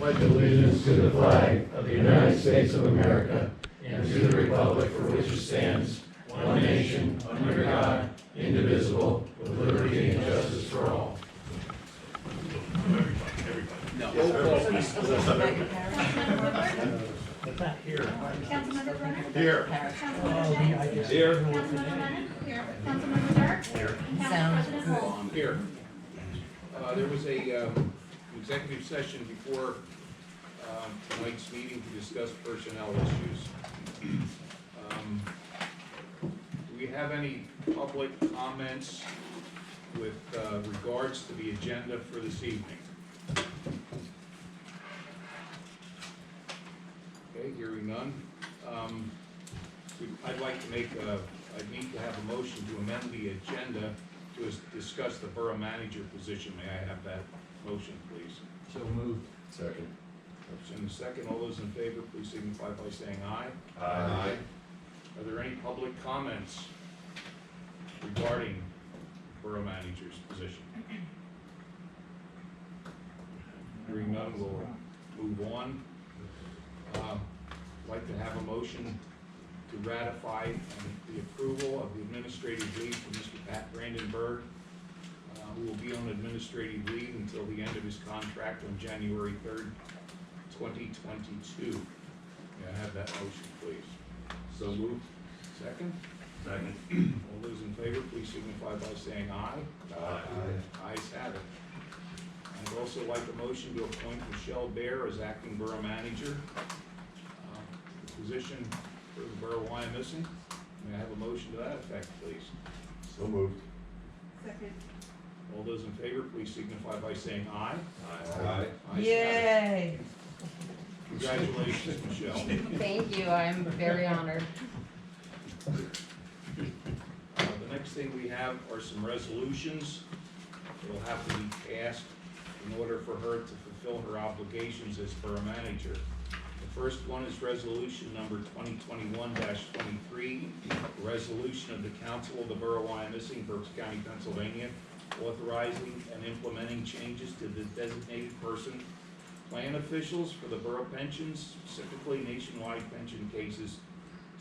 pledge allegiance to the flag of the United States of America and to the republic for which it stands, one nation, under God, indivisible, with liberty and justice for all. Here. Councilmember Brenner? Here. Councilmember Jennings? Here. Councilmember Lennon? Here. Councilmember Dirk? Here. And Council President Hall? Here. There was a executive session before tonight's meeting to discuss personnel issues. Do we have any public comments with regards to the agenda for this evening? Okay, hearing none. I'd like to I'd need to have a motion to amend the agenda to discuss the borough manager position. May I have that motion, please? So moved. Second. Motion is second. All those in favor, please signify by saying aye. Aye. Are there any public comments regarding borough manager's position? Hearing none, we'll move on. I'd like to have a motion to ratify the approval of the administrative leave for Mr. Pat Brandenburg, who will be on administrative leave until the end of his contract on January 3rd, 2022. May I have that motion, please? So moved. Second? Second. All those in favor, please signify by saying aye. Aye. Ayes have it. I'd also like a motion to appoint Michelle Bear as acting borough manager, position for the borough of Wyomissing. May I have a motion to that effect, please? So moved. Second. All those in favor, please signify by saying aye. Aye. Ayes have it. Yay! Congratulations, Michelle. Thank you, I'm very honored. The next thing we have are some resolutions that will have to be passed in order for her to fulfill her obligations as borough manager. The first one is resolution number 2021-23, a resolution of the Council of the Borough of Wyomissing, Berks County, Pennsylvania, authorizing and implementing changes to the designated person plan officials for the borough pensions, specifically nationwide pension cases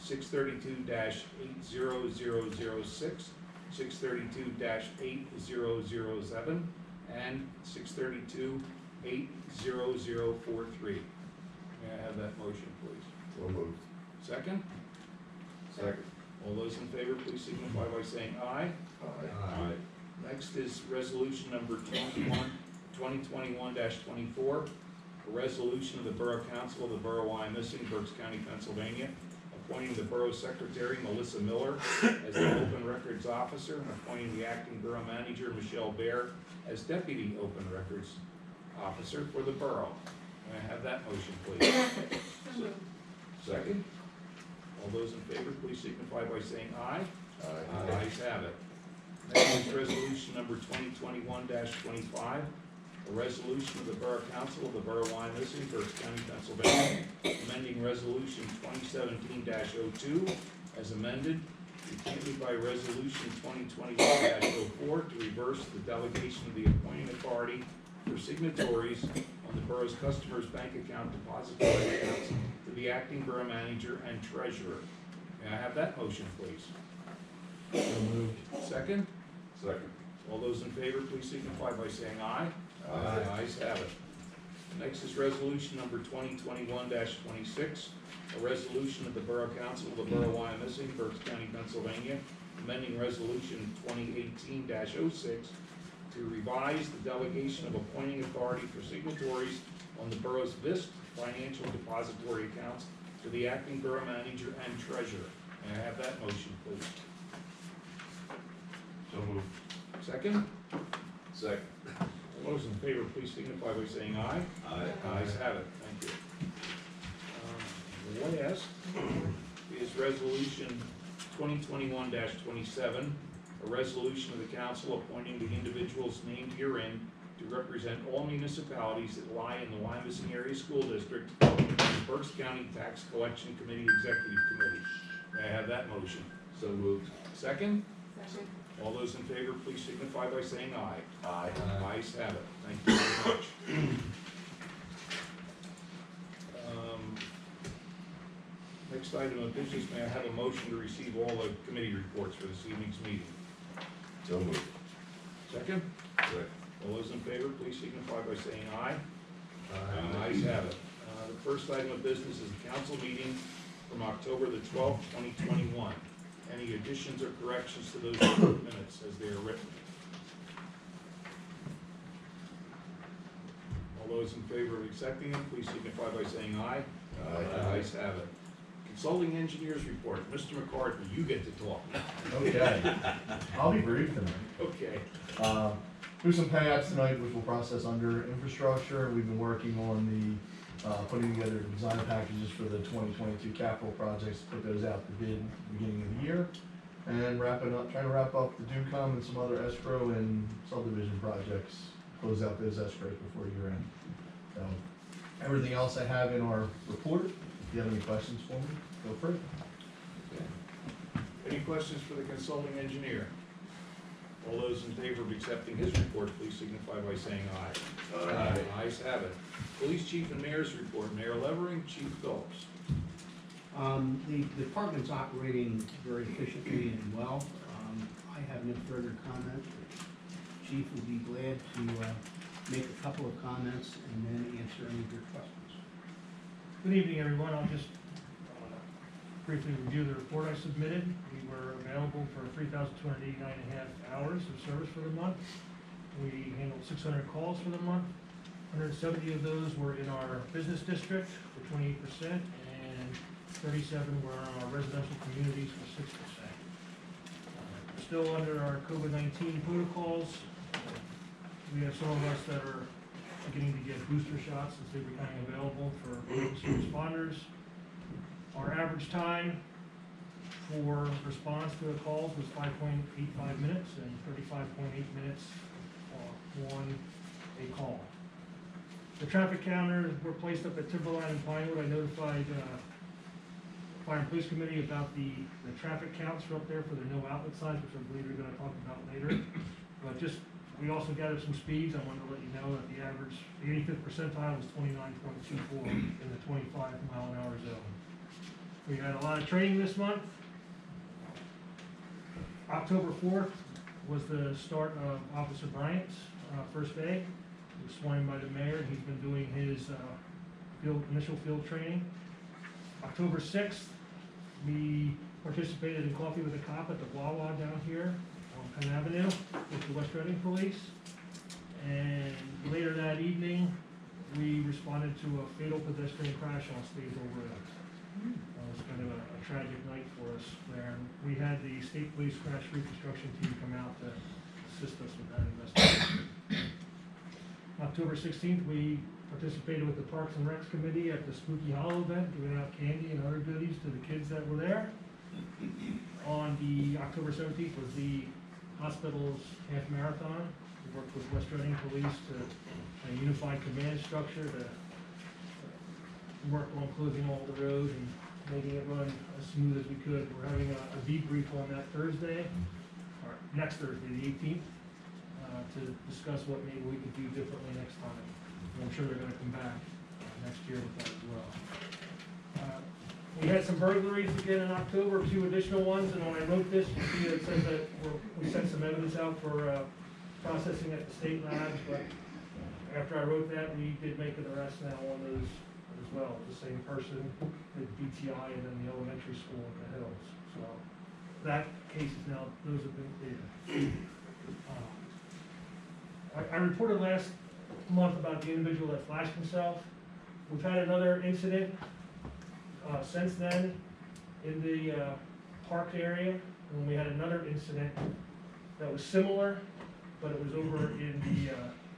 632-80006, 632-8007, and 632-80043. May I have that motion, please? So moved. Second? Second. All those in favor, please signify by saying aye. Aye. Next is resolution number 2021-24, a resolution of the Borough Council of the Borough of Wyomissing, Berks County, Pennsylvania, appointing the Borough Secretary, Melissa Miller, as the Open Records Officer, and appointing the Acting Borough Manager, Michelle Bear, as Deputy Open Records Officer for the Borough. May I have that motion, please? Second? All those in favor, please signify by saying aye. Aye. Ayes have it. Next is resolution number 2021-25, a resolution of the Borough Council of the Borough of Wyomissing, Berks County, Pennsylvania, amending resolution 2017-02 as amended, repealed by resolution 2021-04 to reverse the delegation of the appointing authority for signatories on the borough's customers' bank account depository accounts to the acting borough manager and treasurer. May I have that motion, please? So moved. Second? Second. All those in favor, please signify by saying aye. Aye. Ayes have it. Next is resolution number 2021-26, a resolution of the Borough Council of the Borough of Wyomissing, Berks County, Pennsylvania, amending resolution 2018-06 to revise the delegation of appointing authority for signatories on the borough's VISP financial depository accounts to the acting borough manager and treasurer. May I have that motion, please? So moved. Second? Second. All those in favor, please signify by saying aye. Aye. Ayes have it, thank you. Last is resolution 2021-27, a resolution of the council appointing the individuals named herein to represent all municipalities that lie in the Wyomissing Area School District, and the Berks County Tax Collection Committee Executive Committee. May I have that motion? So moved. Second? Second. All those in favor, please signify by saying aye. Aye. Ayes have it. Thank you very much. Next item of business, may I have a motion to receive all the committee reports for this evening's meeting? So moved. Second? Second. All those in favor, please signify by saying aye. Ayes have it. The first item of business is the council meeting from October the 12th, 2021. Any additions or corrections to those minutes as they are written? All those in favor of accepting them, please signify by saying aye. Ayes have it. Consulting engineers report. Mr. McCarthy, you get to talk. Okay, I'll be brief tonight. Okay. There's some payouts tonight which we'll process under infrastructure. We've been working on the, putting together design packages for the 2022 capital projects, put those out to bid beginning of the year. And trying to wrap up the DUCOM and some other escrow and subdivision projects, close out those escrows before year end. So, everything else I have in our report. If you have any questions for me, feel free. Any questions for the consulting engineer? All those in favor of accepting his report, please signify by saying aye. Ayes have it. Police chief and mayor's report. Mayor Levering, Chief Phillips. The department's operating very efficiently and well. I have no further comment. Chief will be glad to make a couple of comments and then answer any of your questions. Good evening, everyone. I'll just briefly review the report I submitted. We were available for 3,289.5 hours of service for the month. We handled 600 calls for the month. 170 of those were in our business district for 28%, and 37 were in our residential communities for 6%. Still under our COVID-19 protocols. We have some of us that are beginning to get booster shots as they're becoming available for emergency responders. Our average time for response to the calls was 5.85 minutes and 35.8 minutes on a call. The traffic counters were placed up at Timberline and Pinewood. I notified Fire and Police Committee about the traffic counts for up there for the no outlet signs, which I believe we're gonna talk about later. But we also gathered some speeds. I wanted to let you know that the 85th percentile was 29.24 in the 25-mile-an-hour zone. We had a lot of training this month. October 4th was the start of Officer Bryant's first day. He was sworn in by the mayor. He's been doing his initial field training. October 6th, we participated in Coffee with a Cop at the Wawa down here on Penn Avenue with the West Reading Police. And later that evening, we responded to a fatal pedestrian crash on Statesville Road. It was kind of a tragic night for us there. We had the State Police Crash Reconstruction Team come out to assist us with that investigation. October 16th, we participated with the Parks and Recs Committee at the Spooky Hollow event, giving out candy and other goodies to the kids that were there. On the October 17th was the hospital's half marathon. We worked with West Reading Police to a unified command structure to work on closing all the roads and making it run as smooth as we could. We're having a debrief on that Thursday, or next Thursday, the 18th, to discuss what maybe we could do differently next time. And I'm sure they're gonna come back next year with that as well. We had some burglaries again in October, 2 additional ones, and when I wrote this, you see it says that we sent some evidence out for processing at the state labs, but after I wrote that, we did make an arrest now on those as well. The same person did BTI and then the elementary school at the Hills. So that case is now, those have been cleared. I reported last month about the individual that flashed himself. We've had another incident since then in the park area, and we had another incident that was similar, but it was over in the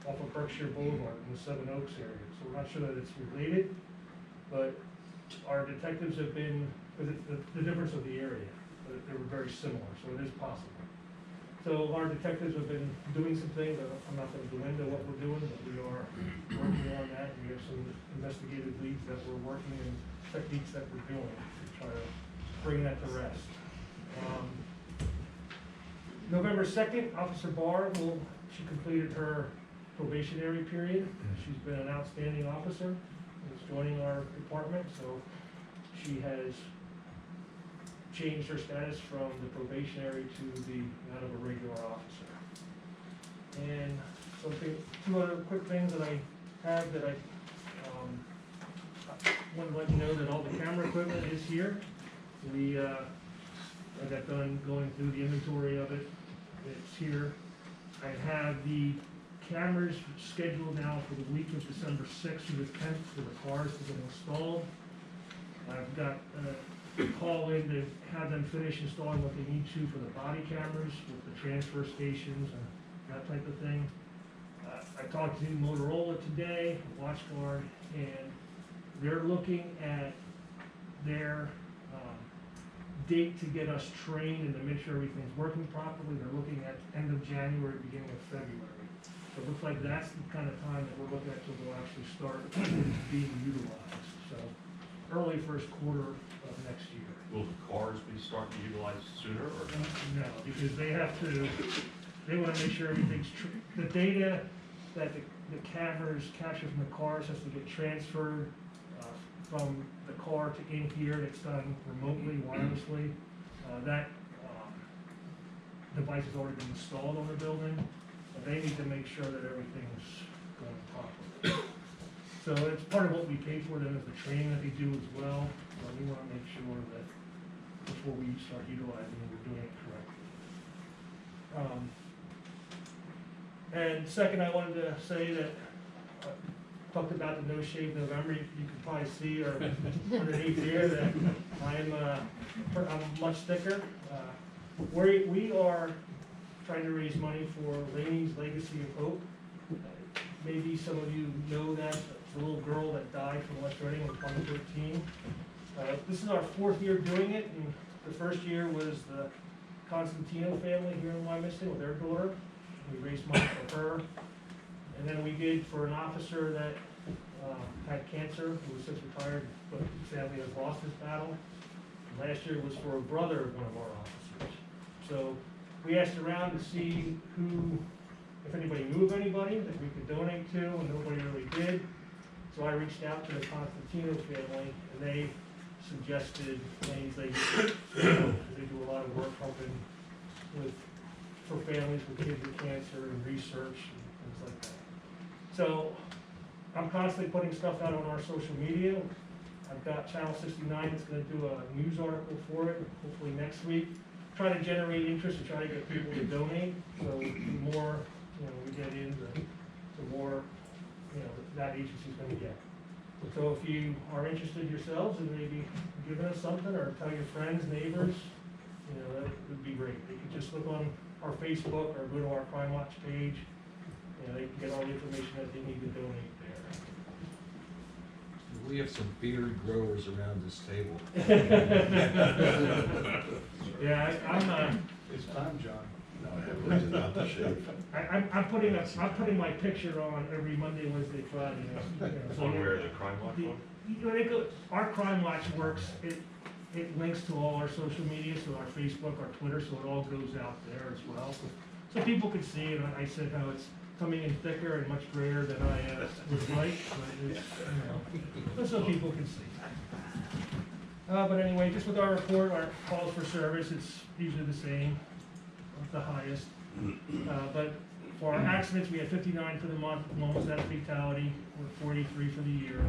off of Berkshire Boulevard in the Seven Oaks area. So we're not sure that it's related, but our detectives have been, because the difference of the area, but they were very similar, so it is possible. So our detectives have been doing some things. I'm not going to go into what we're doing, but we are working on that. We have some investigative leads that we're working and techniques that we're doing to try to bring that to rest. November 2nd, Officer Barr she completed her probationary period. She's been an outstanding officer. Is joining our department, so she has changed her status from the probationary to the, that of a regular officer. And something, two other quick things that I have that I want to let you know that all the camera equipment is here. We, I got done going through the inventory of it. It's here. I have the cameras scheduled now for the week of December 6th through the 10th for the cars to get installed. I've got a call in to have them finish installing what they need to for the body cameras with the transfer stations and that type of thing. I talked to Motorola today, WatchGuard, and they're looking at their date to get us trained and to make sure everything's working properly. They're looking at end of January, beginning of February. So it looks like that's the kind of time that we're looking at till they'll actually start being utilized. So early first quarter of next year. Will the cars be starting to utilize sooner or not? No, because they have to, they wanna make sure everything's the data that the cameras capture from the cars has to get transferred from the car to in here. It's done remotely, wirelessly. That device has already been installed on the building, but they need to make sure that everything's going properly. So it's part of what we pay for them is the training that they do as well. So we wanna make sure that before we start utilizing it, we're doing it correctly. And second, I wanted to say that, talked about the No Shave November, you can probably see or underneath here that I'm much thicker. We are trying to raise money for Laney's Legacy of Hope. Maybe some of you know that, it's a little girl that died from West Reading in 2013. This is our 4th year doing it, and the first year was the Constantino family here in Wyomissing with their daughter. We raised money for her. And then we did for an officer that had cancer, who was since retired, but his family has lost his battle. And last year was for a brother of one of our officers. So we asked around to see who, if anybody knew of anybody that we could donate to, and nobody really did. So I reached out to the Constantino family, and they suggested names they do a lot of work helping with for families with kids with cancer and research and things like that. So I'm constantly putting stuff out on our social media. I've got Channel 69 that's going to do a news article for it, hopefully next week. Try to generate interest and try to get people to donate. So the more we get in, the more that agency's going to get. So if you are interested yourselves in maybe giving us something or tell your friends, neighbors, that would be great. They can just look on our Facebook or go to our Crime Watch page. They can get all the information that they need to donate there. We have some beard growers around this table. Yeah, I'm It's time, John. No, I haven't looked at the shape. I'm putting my picture on every Monday, Wednesday, Friday. So On where the crime watch one? Our Crime Watch works. It links to all our social media, so our Facebook, our Twitter, so it all goes out there as well. So people can see it. I said how it's coming in thicker and much grayer than I would like, but it's, just so people can see. But anyway, just with our report, our calls for service, it's usually the same, the highest. But for our accidents, we had 59 for the month, almost at a fatality, we're 43 for the year.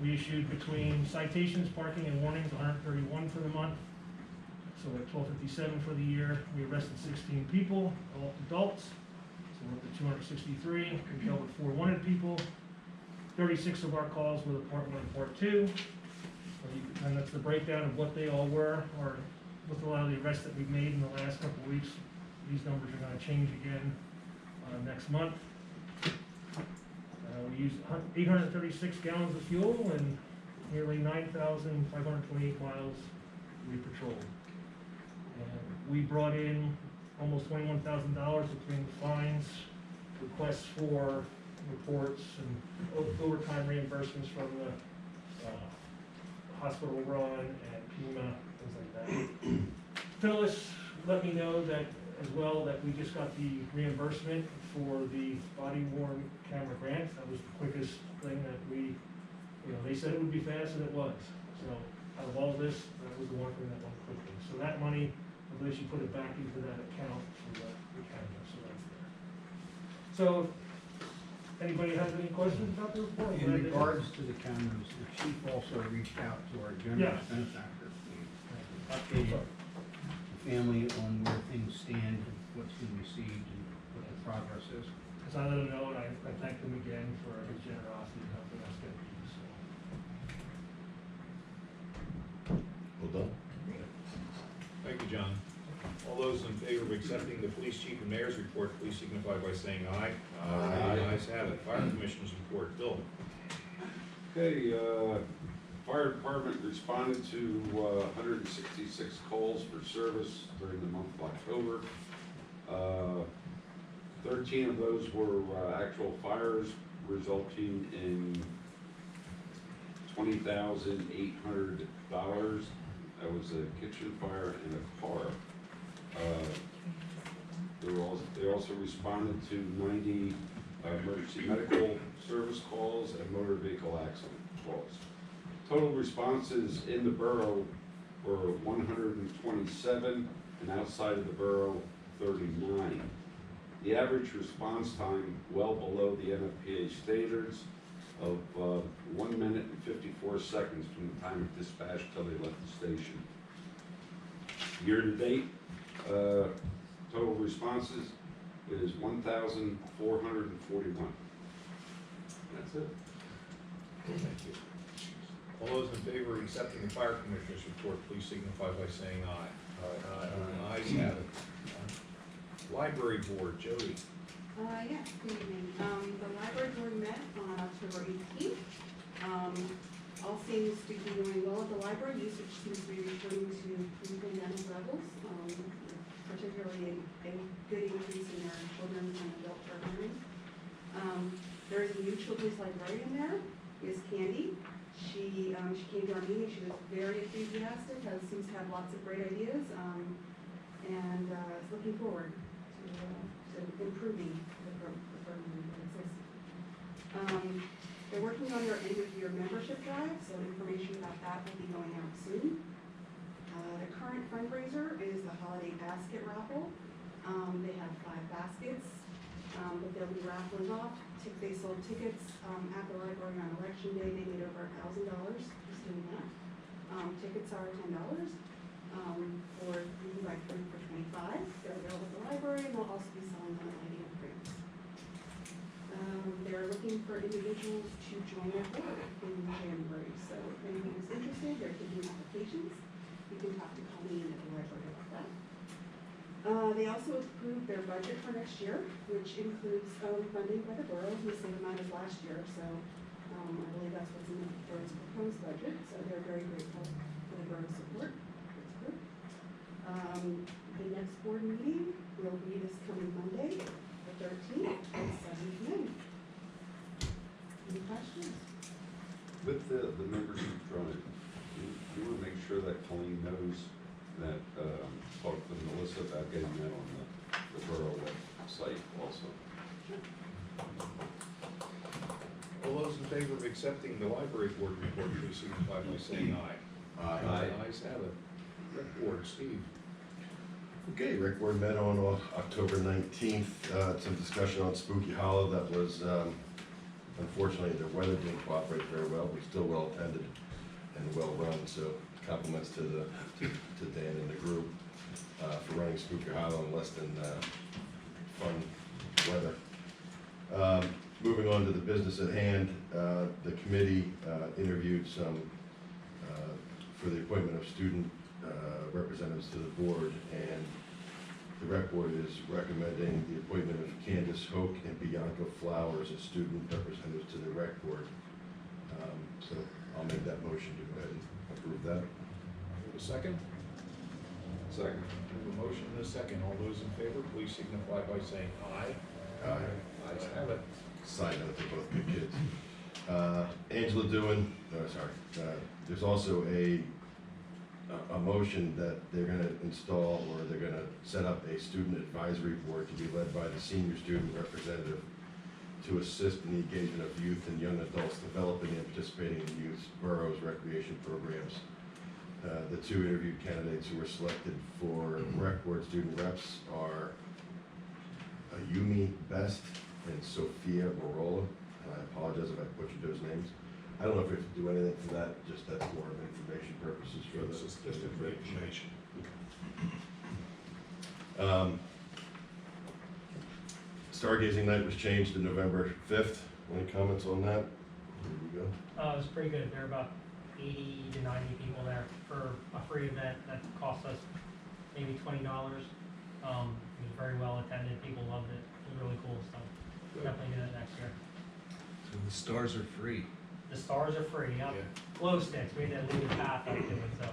We issued between citations, parking, and warnings, 131 for the month. So at 1257 for the year, we arrested 16 people, all adults. So we're up to 263. We dealt with 4 wanted people. 36 of our calls were the Part 1 and Part 2. And that's the breakdown of what they all were, or with a lot of the arrests that we've made in the last couple of weeks. These numbers are going to change again next month. We used 836 gallons of fuel and nearly 9,528 miles we patrolled. And we brought in almost $21,000 between fines, requests for reports, and overtime reimbursements from the hospital run and Pima, things like that. Phyllis let me know that as well that we just got the reimbursement for the body worn camera grant. That was the quickest thing that we, they said it would be fast, and it was. So out of all this, we're going through that one quickly. So that money, at least you put it back into that account for the camera, so that's there. So, anybody has any questions about the report? In regards to the cameras, the chief also reached out to our general Yes. benefactor. We updated the family on where things stand, and what's been received, and what the progress is. Because I let him know, and I thanked him again for his generosity in helping us get these, so. Well done. Thank you, John. All those in favor of accepting the police chief and mayor's report, please signify by saying aye. Aye. Ayes have it. Fire commissioner's report, Bill. Okay, fire department responded to 166 calls for service during the month of October. 13 of those were actual fires, resulting in $20,800. That was a kitchen fire and a car. They also responded to 90 emergency medical service calls and motor vehicle accident calls. Total responses in the borough were 127, and outside of the borough, 39. The average response time well below the NFPA standards of 1 minute and 54 seconds from the time of dispatch till they left the station. Year to date, total responses is 1,441. That's it. Thank you. All those in favor of accepting the fire commissioner's report, please signify by saying aye. Aye. Ayes have it. Library board, Jody. Yes, good evening. The library board met on October 18th. All seems to be doing well at the library. Usage seems to be returning to pre-pandemic levels, particularly a good increase in our children's and adult programming. There is a new children's librarian there, Miss Candy. She came to our meeting. She was very enthusiastic, seems to have lots of great ideas, and is looking forward to improving the program that exists. They're working on their end-of-year membership drive, so information about that will be going out soon. The current fundraiser is the holiday basket raffle. They have 5 baskets, but they'll be raffling off. They sold tickets at the library on election day. They made over $1,000 just doing that. Tickets are $10. Or you can buy 3 for $25. They're available at the library, and they'll also be selling them at Lady and Prince. They're looking for individuals to join their board in January. So if anyone is interested, they're taking applications. You can talk to Colleen at the library about that. They also approved their budget for next year, which includes funding by the borough, the same amount as last year. So I believe that's what's in the borough's proposed budget. So they're very grateful for the borough's support. The next board meeting will be this coming Monday, the 13th, at 7 p.m. Any questions? With the membership drive, you want to make sure that Colleen knows that, talk to Melissa about getting that on the borough website also. All those in favor of accepting the library board report, please signify by saying aye. Aye. Ayes have it. Rec board, Steve. Okay, Rick, we met on October 19th, some discussion on Spooky Hollow. That was, unfortunately, the weather didn't cooperate very well. We still well attended and well run, so compliments to Dan and the group for running Spooky Hollow in less than fun weather. Moving on to the business at hand, the committee interviewed some for the appointment of student representatives to the board, and the rec board is recommending the appointment of Candace Hoke and Bianca Flowers as student representatives to the rec board. So I'll make that motion to go ahead and approve that. Have a second? Second. We have a motion and a second. All those in favor, please signify by saying aye. Ayes have it. Side note, they're both good kids. Angela Dewin, there's also a motion that they're gonna install, or they're gonna set up a student advisory board to be led by the senior student representative to assist in the engagement of youth and young adults developing and participating in youth boroughs recreation programs. The two interviewed candidates who were selected for rec board student reps are Yumi Best and Sophia Morola. And I apologize if I butchered those names. I don't know if we have to do anything for that, just that's more of information purposes for It's just information. Stargazing night was changed to November 5th. Any comments on that? Here we go. It was pretty good. There were about 80 to 90 people there for a free event that cost us maybe $20. It was very well attended. People loved it. It was really cool. So Good. definitely do that next year. So the stars are free. The stars are free. Yep. Yeah. Glow sticks. We had to leave the path up to it. So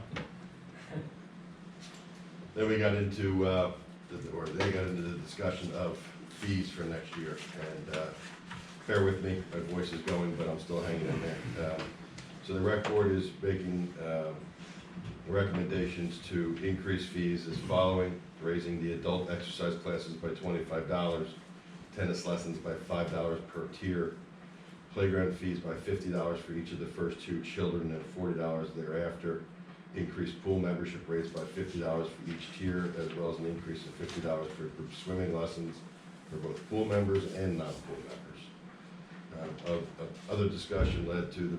Then we got into, they got into the discussion of fees for next year. And bear with me, my voice is going, but I'm still hanging in there. So the rec board is making recommendations to increase fees as following: raising the adult exercise classes by $25, tennis lessons by $5 per tier, playground fees by $50 for each of the first two children and $40 thereafter, increased pool membership rates by $50 for each tier, as well as an increase of $50 for group swimming lessons for both pool members and non-pool members. Other discussion led to the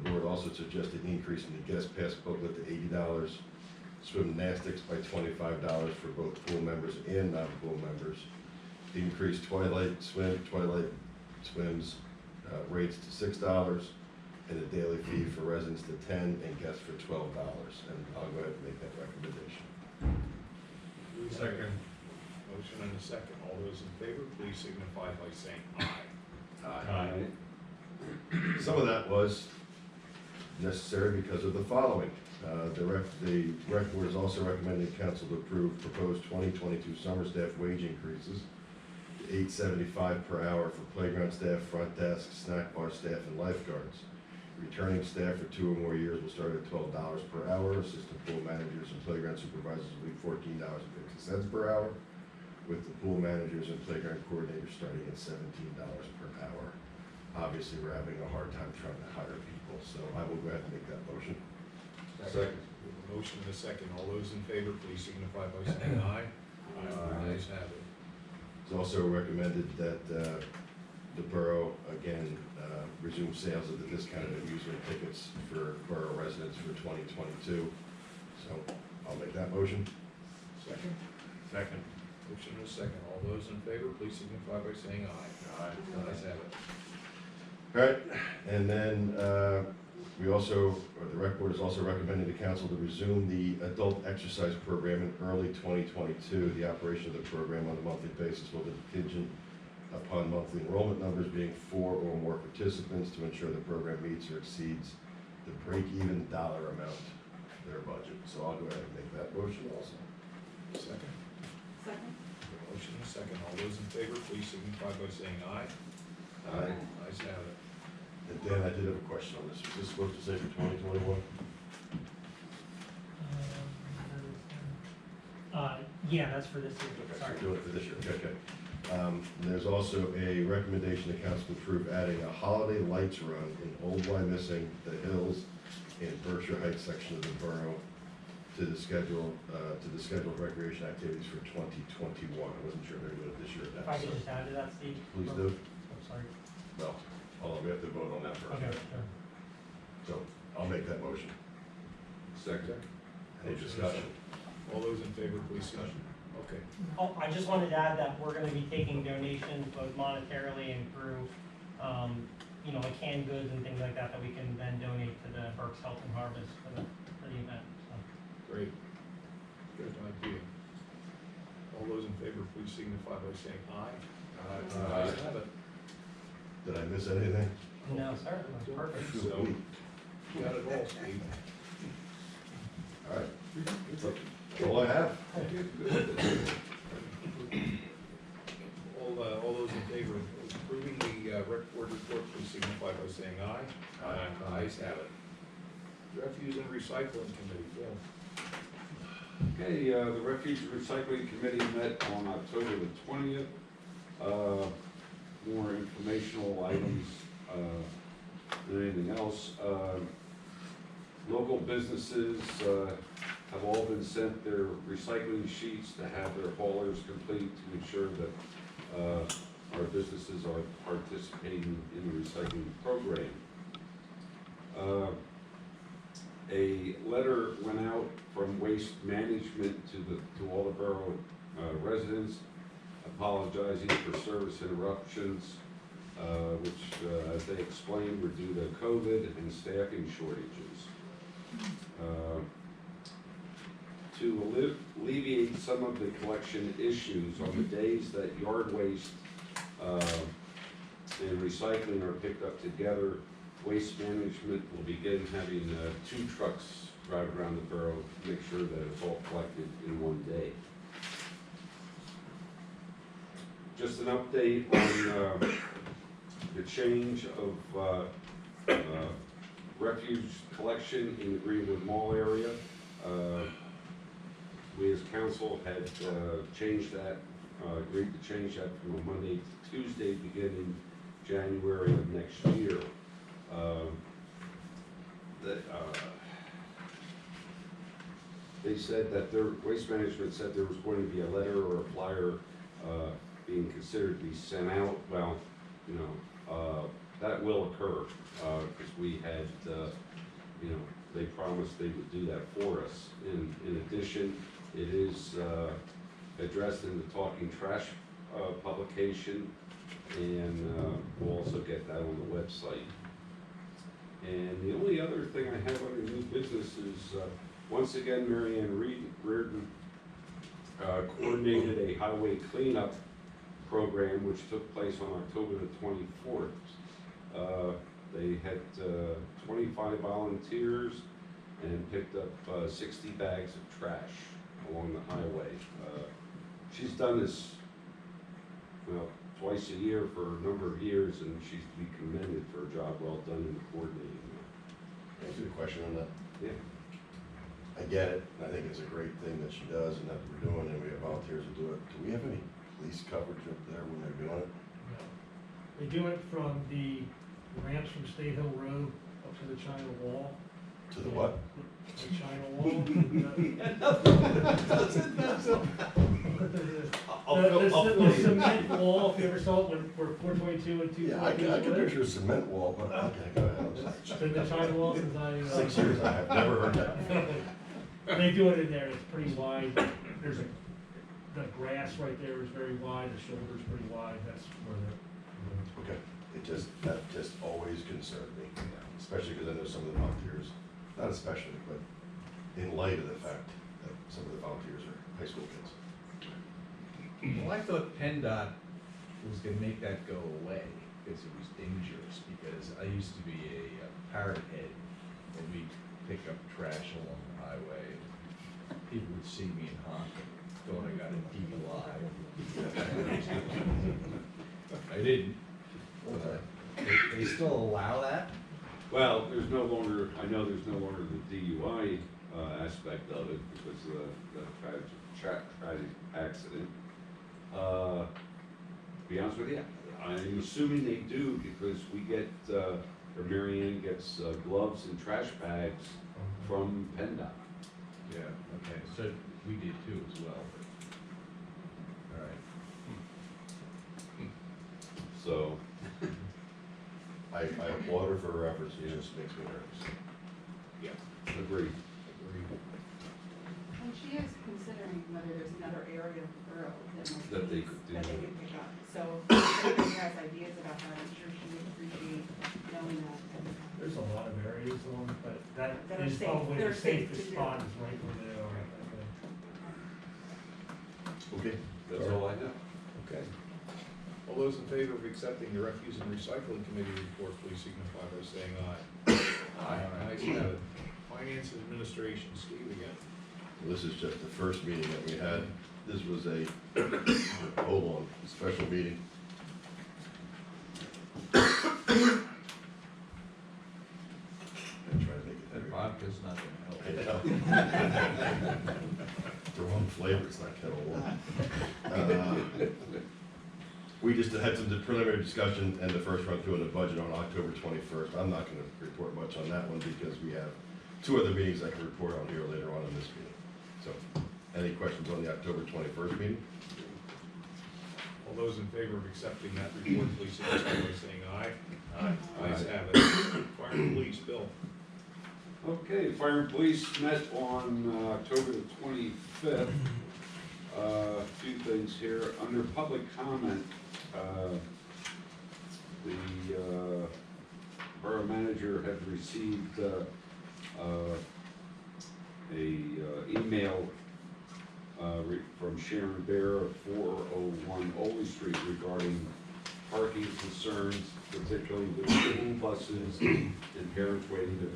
board also suggested increasing the guest pass booklet to $80, Swimnastics by $25 for both pool members and non-pool members, increased Twilight swims rates to $6, and a daily fee for residents to $10 and guests for $12. And I'll go ahead and make that recommendation. Second. Motion and a second. All those in favor, please signify by saying aye. Some of that was necessary because of the following. The rec board is also recommending council to approve proposed 2022 summer staff wage increases to $8.75 per hour for playground staff, front desk, snack bar staff, and lifeguards. Returning staff for 2 or more years will start at $12 per hour. Assistant pool managers and playground supervisors will be $14.50 per hour, with the pool managers and playground coordinators starting at $17 per hour. Obviously, we're having a hard time trying to hire people, so I will go ahead and make that motion. Second. We have a motion and a second. All those in favor, please signify by saying aye. Ayes have it. It's also recommended that the borough, again, resume sales of the discounted amusement tickets for borough residents for 2022. So I'll make that motion. Second. Second. Motion and a second. All those in favor, please signify by saying aye. Ayes have it. All right, and then the rec board is also recommending to council to resume the adult exercise program in early 2022. The operation of the program on a monthly basis will be contingent upon monthly enrollment numbers being 4 or more participants to ensure the program meets or exceeds the break-even dollar amount of their budget. So I'll go ahead and make that motion also. Second. Second. Motion and a second. All those in favor, please signify by saying aye. Aye. Ayes have it. And Dan, I did have a question on this. Was this supposed to say for 2021? yeah, that's for this year. Okay, so Sorry. we're doing it for this year, okay. And there's also a recommendation to council to approve adding a holiday lights run in Old Wyomissing, the Hills, and Berkshire Heights section of the borough to the scheduled recreation activities for 2021. I wasn't sure if they were doing it this year or If not. I could So just add to that, Steve. please do. I'm sorry. Well, hold on, we have to vote on that first. Okay, sure. So I'll make that motion. Second. Any discussion? All those in favor, please signify. Okay. Oh, I just wanted to add that we're gonna be taking donations both monetarily and through, like canned goods and things like that, that we can then donate to the Berks Health and Harvest for the event, so. Great. Good idea. All those in favor, please signify by saying aye. Ayes have it. Did I miss anything? No, sir, that's perfect. So, you got it all, Steve. All right. That's all I have. All those in favor of approving the rec board report, please signify by saying aye. Aye. Ayes have it. Refuse and Recycling Committee, Phil. Okay, the Refuge and Recycling Committee met on October the 20th. More informational items than anything else. Local businesses have all been sent their recycling sheets to have their haulers complete to ensure that our businesses are participating in the recycling program. A letter went out from Waste Management to all the borough residents apologizing for service interruptions, which, as they explained, were due to COVID and staffing shortages. To alleviate some of the collection issues on the days that yard waste and recycling are picked up together, Waste Management will begin having 2 trucks drive around the borough to make sure that it's all collected in one day. Just an update on the change of refuge collection in the Greenwood Mall area. We as council had changed that, agreed to change that from a Monday to Tuesday beginning January of next year. They said that their Waste Management said there was going to be a letter or a flyer being considered to be sent out. Well, you know, that will occur because we had, you know, they promised they would do that for us. In addition, it is addressed in the Talking Trash publication, and we'll also get that on the website. And the only other thing I have under new business is, once again, Mary Ann Reardon coordinated a highway cleanup program which took place on October the 24th. They had 25 volunteers and picked up 60 bags of trash along the highway. She's done this, well, twice a year for a number of years, and she's to be commended for a job well done in coordinating that. Answer the question on that. Yeah. I get it, and I think it's a great thing that she does and that we're doing, and we have volunteers who do it. Do we have any police coverage up there when they're doing it? They do it from the ramps from State Hill Road up to the China Wall. To the what? The China Wall. The cement wall, if you ever saw it, where 422 and 222. Yeah, I can picture a cement wall, but okay, go ahead. It's been the China Wall since I. 6 years, I have never heard that. They do it in there, it's pretty wide. There's the grass right there is very wide, the shoulder's pretty wide, that's where Okay, that just always concerned me, especially because I know some of the volunteers, not especially, but in light of the fact that some of the volunteers are high school kids. Well, I thought PennDOT was gonna make that go away because it was dangerous, because I used to be a parrot head when we pick up trash along the highway. People would see me and honk and thought I got a DUI. I didn't. They still allow that? Well, there's no longer, I know there's no longer the DUI aspect of it because of the tragic accident. To be honest with you, I'm assuming they do because we get, or Mary Ann gets gloves and trash bags from PennDOT. Yeah, okay, so we did too as well, but, all right. So, I applaud her for her efforts, it just makes me nervous. yeah, agreed. And she is considering whether there's another area of the borough That they could do. that they could pick up. So if anybody has ideas about that, I'm sure she would appreciate knowing that. There's a lot of areas along, but That that are is safe- probably that the are safe to safest do. spot is right where they are. Okay. That's all I know. Okay. All those in favor of accepting the Refuse and Recycling Committee report, please signify by saying aye. Aye. Ayes have it. Finance and Administration, Steve again. This is just the first meeting that we had. This was a, hold on, special meeting. I'm trying to make it That heavier. vodka's not I gonna help. know. The wrong flavor, it's not Kettle One. We just had some preliminary discussion and the first run through of the budget on October 21st. I'm not gonna report much on that one because we have two other meetings I can report on here later on in this meeting. So, any questions on the October 21st meeting? All those in favor of accepting that report, please signify by saying aye. Aye. Ayes have it. Fire and police, Bill. Okay, fire and police met on October the 25th. A few things here. Under public comment, the borough manager had received email from Sharon Bear of 401 Oley Street regarding parking concerns, particularly with school buses and parents waiting to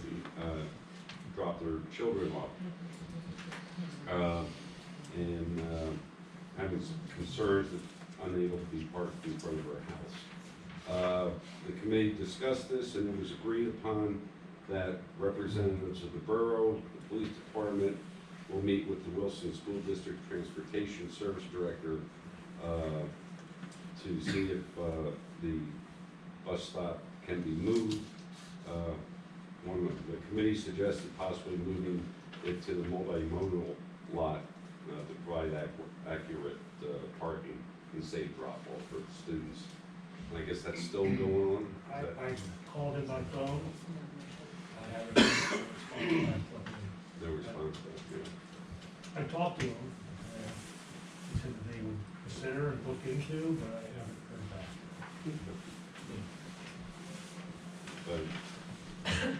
drop their children off. And having some concerns that unable to be parked in front of our house. The committee discussed this and it was agreed upon that representatives of the borough, the police department, will meet with the Wilson School District Transportation Service Director to see if the bus stop can be moved. One of the committee suggested possibly moving it to the multimodal lot to provide accurate parking and safe drop-off for the students. And I guess that's still going on? I called him by phone. I haven't responded back. No response, yeah. I talked to him. He said that they would consider and look into, but I haven't heard back. But,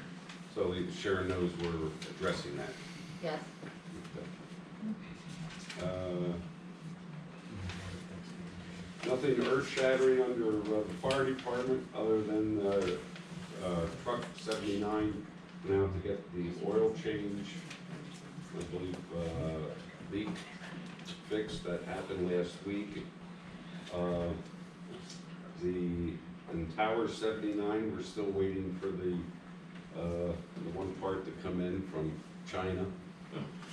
so Sharon knows we're addressing that. Yes. Nothing earth-shattering under the fire department, other than truck 79 went out to get the oil change, I believe, leak fix that happened last week. In Tower 79, we're still waiting for the one part to come in from China,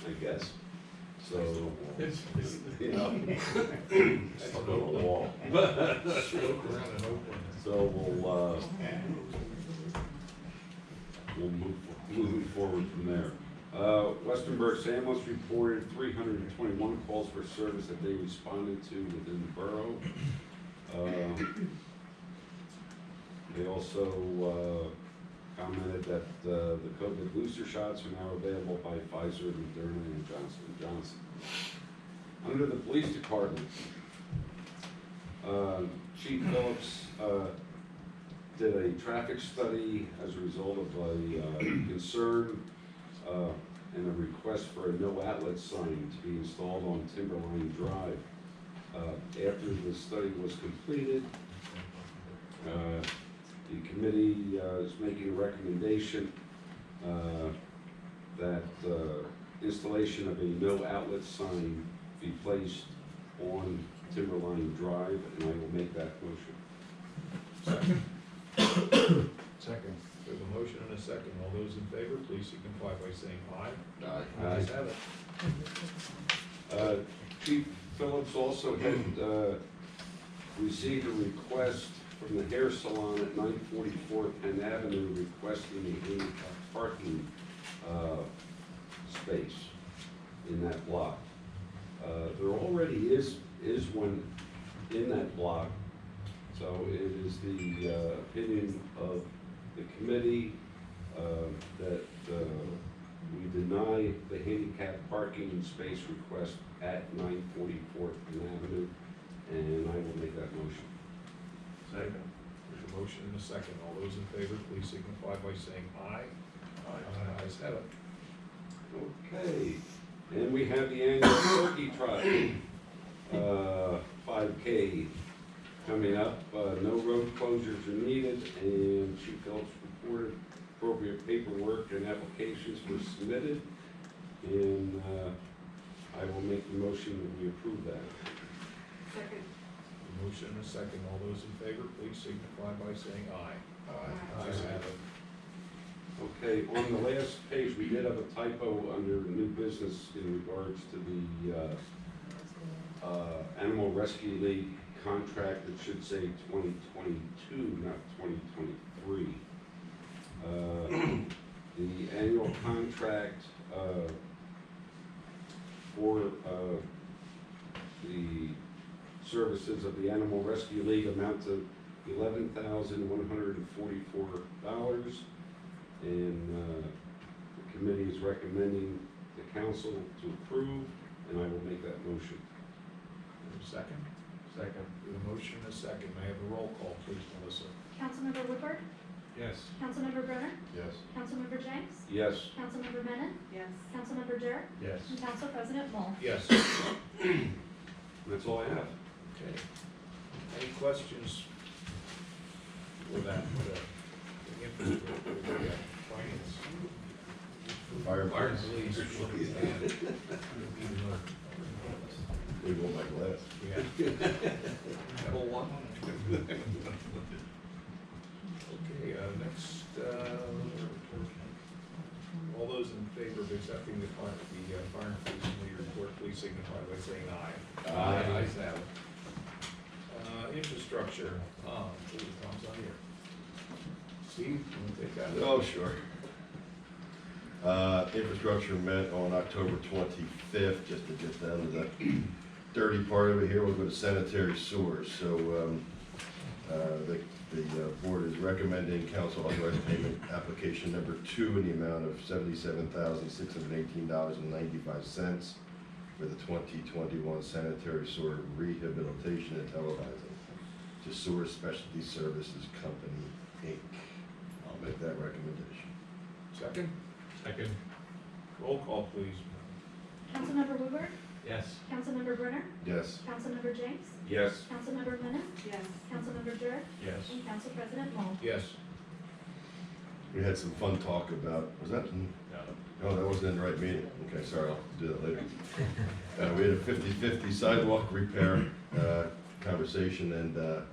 I guess. So, you know, it's on the wall. So we'll move forward from there. Westernburg Ambulance reported 321 calls for service that they responded to within the borough. They also commented that the COVID booster shots are now available by Pfizer, Moderna, and Johnson & Johnson. Under the police department, Chief Phillips did a traffic study as a result of a concern and a request for a no outlet sign to be installed on Timberline Drive. After the study was completed, the committee is making a recommendation that installation of a no outlet sign be placed on Timberline Drive, and I will make that motion. Second. There's a motion and a second. All those in favor, please signify by saying aye. Aye. Ayes have it. Chief Phillips also had received a request from the hair salon at 944 Penn Avenue requesting a handicap parking space in that block. There already is one in that block, so it is the opinion of the committee that we deny the handicap parking space request at 944 Penn Avenue, and I will make that motion. Second. There's a motion and a second. All those in favor, please signify by saying aye. Aye. Ayes have it. Okay, and we have the annual turkey trot, 5K coming up. No road closures are needed, and Chief Phillips reported appropriate paperwork and applications were submitted, and I will make the motion that we approve that. Second. A motion and a second. All those in favor, please signify by saying aye. Aye. Ayes have it. Okay, on the last page, we did have a typo under new business in regards to the Animal Rescue League contract. It should say 2022, not 2023. The annual contract for the services of the Animal Rescue League amount to $11,144. And the committee is recommending the council to approve, and I will make that motion. Second? Second. We have a motion and a second. May I have a roll call, please, Melissa? Councilmember Woodward, Yes. Councilmember Brunner, Yes. Councilmember James, Yes. Councilmember Menon, Yes. Councilmember Jarrett, Yes. and Council President Moll. Yes. That's all I have. Okay. Any questions for that, the infrastructure, finance? Fire. Police. We want my glass. Level one. Okay, next, all those in favor of accepting the fire and police committee report, please signify by saying aye. Aye. Ayes have it. Infrastructure, please, Tom's on here. Steve, you want to take that? Oh, sure. Infrastructure met on October 25th, just to get down to the dirty part of it here. We'll go to sanitary sewers. So the board is recommending council authorize payment application number 2 in the amount of $77,618.95 for the 2021 sanitary sewer rehabilitation and televising to Sewer Specialty Services Company, Inc. I'll make that recommendation. Second, Second. roll call, please. Councilmember Woodward, Yes. Councilmember Brunner, Yes. Councilmember James, Yes. Councilmember Menon, Yes. Councilmember Jarrett, Yes. and Council President Moll. Yes. We had some fun talk about, was that, no, that wasn't in the right meeting. Okay, sorry, I'll do that later. We had a 50-50 sidewalk repair conversation, and the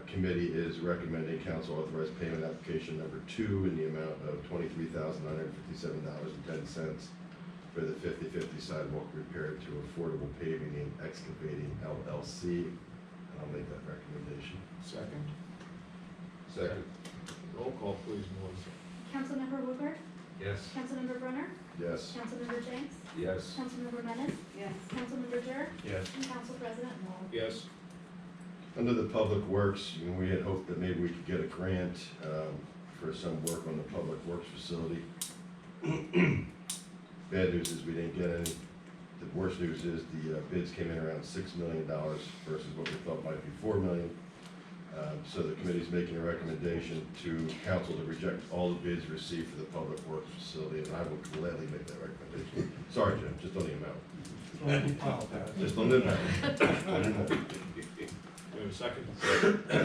committee is recommending council authorize payment application number 2 in the amount of $23,957.10 for the 50-50 sidewalk repair to Affordable Paving and Excavating LLC. And I'll make that recommendation. Second, Second. roll call, please, Melissa. Councilmember Woodward, Yes. Councilmember Brunner, Yes. Councilmember James, Yes. Councilmember Menon, Yes. Councilmember Jarrett, Yes. and Council President Moll. Yes. Under the Public Works, we had hoped that maybe we could get a grant for some work on the Public Works facility. Bad news is we didn't get any. The worst news is the bids came in around $6 million versus what we thought might be $4 million. So the committee's making a recommendation to council to reject all the bids received for the Public Works facility, and I will gladly make that recommendation. Sorry, Jim, just on the amount. Just on the amount. We have a second.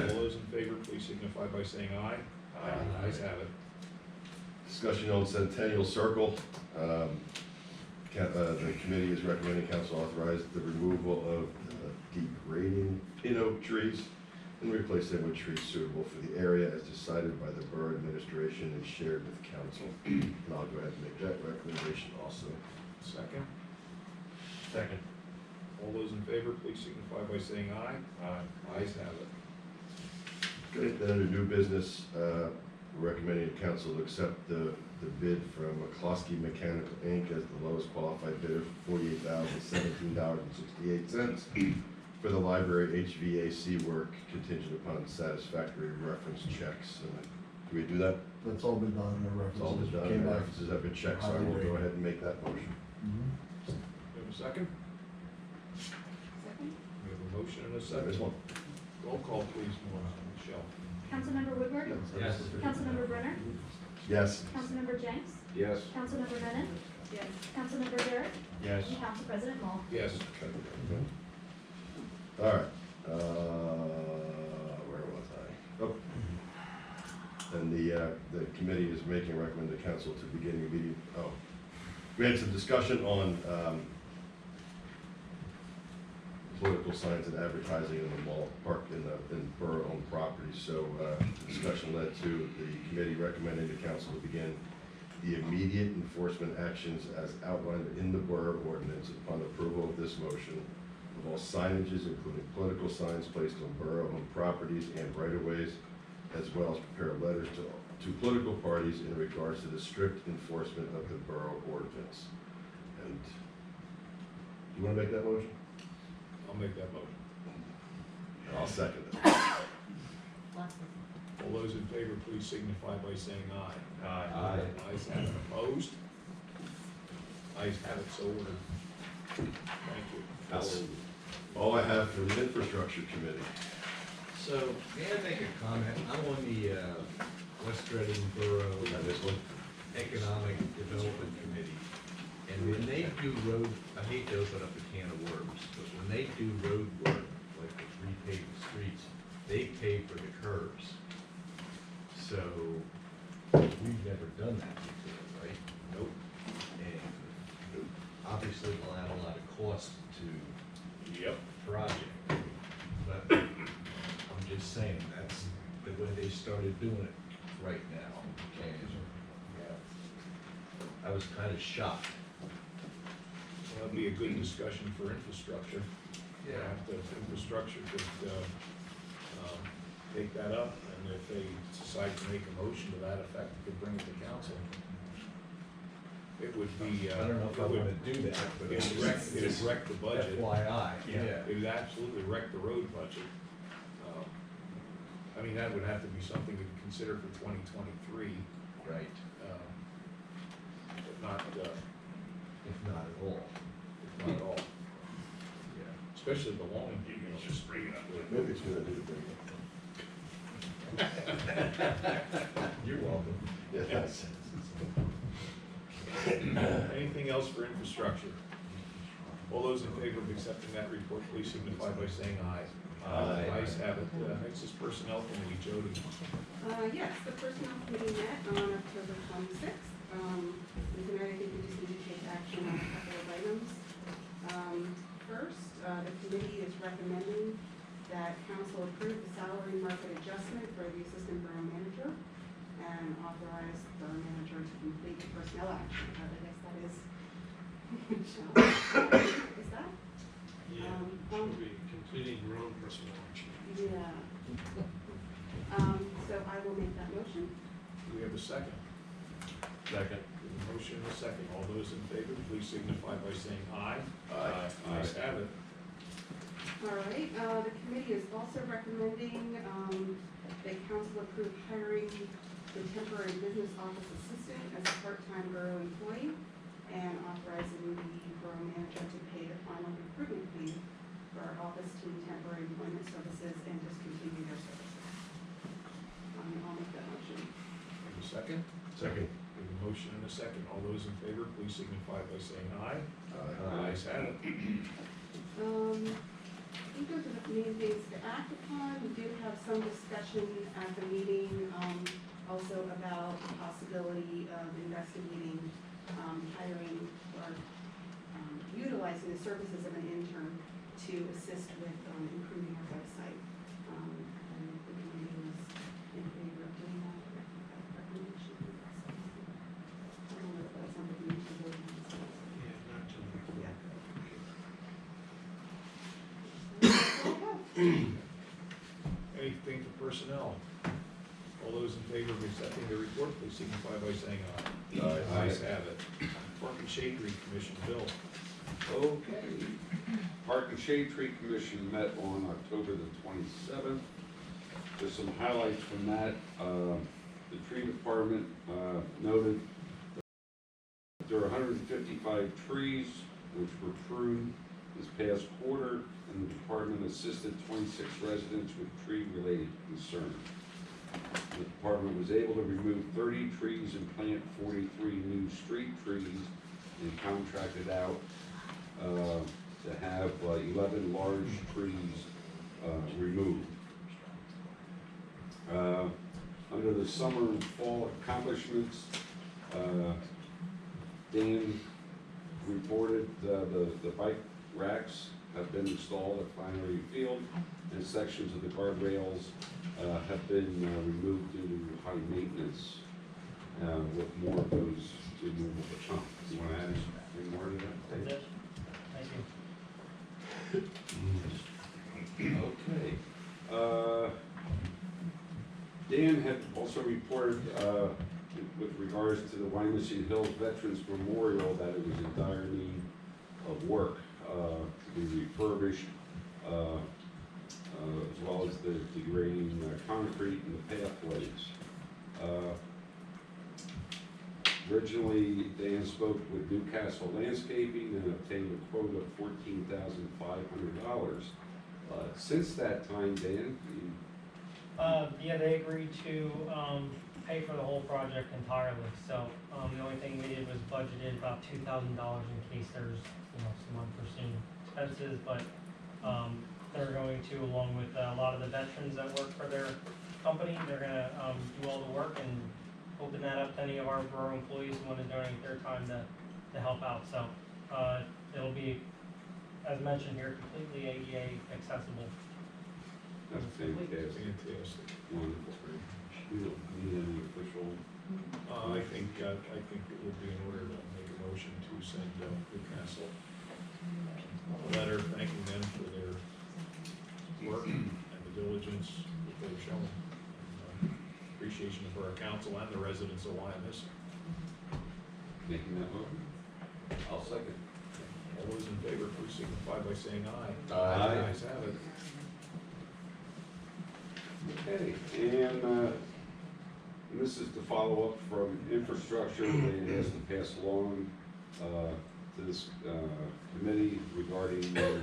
All those in favor, please signify by saying aye. Aye. Ayes have it. Discussion on Centennial Circle. The committee is recommending council authorize the removal of degrading pin oak trees and replace them with trees suitable for the area as decided by the borough administration and shared with council. And I'll go ahead and make that recommendation also. Second. Second. All those in favor, please signify by saying aye. Aye. Ayes have it. Good, then under new business, we're recommending council to accept the bid from McCloskey Mechanical Inc. as the lowest qualified bidder for $48,017.68 for the library HVAC work contingent upon satisfactory reference checks. Do we do that? That's all been done, the It's all been references done, came the back. references have been checked, so I will go ahead and make that motion. Mhm. We have a second. Second? We have a motion and a So this second. one. Roll call, please, Michelle. Councilmember Woodward, Yes. Councilmember Brunner, Yes. Councilmember James, Yes. Councilmember Menon, Yes. Councilmember Jarrett, Yes. and Council President Moll. Yes. All right, where was I? Oh. And the committee is making a recommendation to council to begin immediate, we had some discussion on, political signs and advertising in the mall, park in borough-owned properties. So, discussion led to the committee recommending the council to begin the immediate enforcement actions as outlined in the borough ordinance upon approval of this motion of all signages, including political signs placed on borough-owned properties and right-of-ways, as well as prepare letters to political parties in regards to the strict enforcement of the borough ordinance. And, do you want to make that motion? I'll make that motion. I'll second it. All those in favor, please signify by saying aye. Aye. Ayes have it. Opposed? Ayes have it, so ordered. Thank you. That's all I have for the infrastructure committee. So, may I make a comment? I'm on the West Reading Borough Got this one? Economic Development Committee. And when they do road, I hate to open up a can of worms, but when they do road work, like the repaving streets, they pay for the curbs. So, we've never done that before, right? Nope. And obviously will add a lot of cost to Yep. the project. But I'm just saying, that's the way they started doing it right now. And I was kind of shocked. That'll be a good discussion for infrastructure. Yeah. The infrastructure could, take that up, and if they decide to make a motion to that effect, they could bring it to council. It would be, I don't know if I want to do that, but it's it'd wreck the budget. FYI, yeah. It would absolutely wreck the road budget. I mean, that would have to be something to consider for 2023, Right, but not, if not at all. not at all, Yeah. especially the long, just bring it up. Maybe it's gonna do the big one. You're welcome. Yeah, thanks. Anything else for infrastructure? All those in favor of accepting that report, please signify by saying aye. Aye. Ayes have it. Next is personnel committee, Jody. Yes, the personnel committee met on October 26th. And tonight, I think we just need to take action on a couple of items. First, the committee is recommending that council approve the salary market adjustment for the assistant borough manager and authorize the borough manager to complete the personnel action. I guess that is, is that? Should be completing your own personal action. Yeah. So I will make that motion. Do we have a second? Second. We have a motion and a second. All those in favor, please signify by saying aye. Aye. Ayes have it. All right, the committee is also recommending, that council approve hiring the temporary business office assistant as a part-time borough employee and authorizing the borough manager to pay the final recruitment fee for our office team temporary employment services and discontinue their services. I'll make that motion. Have a second? Second. We have a motion and a second. All those in favor, please signify by saying aye. Aye. Ayes have it. I think those are the main things to act upon. We did have some discussion at the meeting, also about the possibility of investigating, hiring or, utilizing the services of an intern to assist with, improving our website. And the committee was in favor of doing that. I think that recommendation. I don't know if that's something we need to vote on. Yeah, not tonight. Yeah. Anything for personnel? All those in favor of accepting the report, please signify by saying aye. Aye. Ayes have it. Park and Shade Tree Commission, Bill. Okay. Park and Shade Tree Commission met on October the 27th. There's some highlights from that. The tree department noted that there are 155 trees which were pruned this past quarter, and the department assisted 26 residents with tree-related concerns. The department was able to remove 30 trees and plant 43 new street trees and contracted out to have 11 large trees removed. Under the summer and fall accomplishments, Dan reported the bike racks have been installed at Finery Field, and sections of the guardrails have been removed due to high maintenance, with more of those removable to come. Do you want to add anything more to that? That's it. Thank you. Okay. Dan had also reported, with regards to the Wyomissing Hills Veterans Memorial, that it was in dire need of work, to be refurbished, as well as the degrading concrete and the pathways. Originally, Dan spoke with Newcastle Landscaping and obtained a quote of $14,500. Since that time, Dan, Yeah, they agreed to, pay for the whole project entirely, so, the only thing we did was budgeted about $2,000 in case there's, some unforeseen expenses, but, they're going to, along with a lot of the veterans that work for their company, they're gonna, do all the work and open that up to any of our borough employees who wanna donate their time to help out, so, it'll be, as mentioned here, completely ADA accessible. that's fantastic. Wonderful. We don't need any official. I think it would be in order to make a motion to send Newcastle a letter thanking them for their work and the diligence that they've shown. Appreciation of our council and the residents of Wyomissing. Making that motion? I'll second. All those in favor, please signify by saying aye. Aye. Ayes have it. Okay, and this is the follow-up from infrastructure. They asked to pass along to this committee regarding the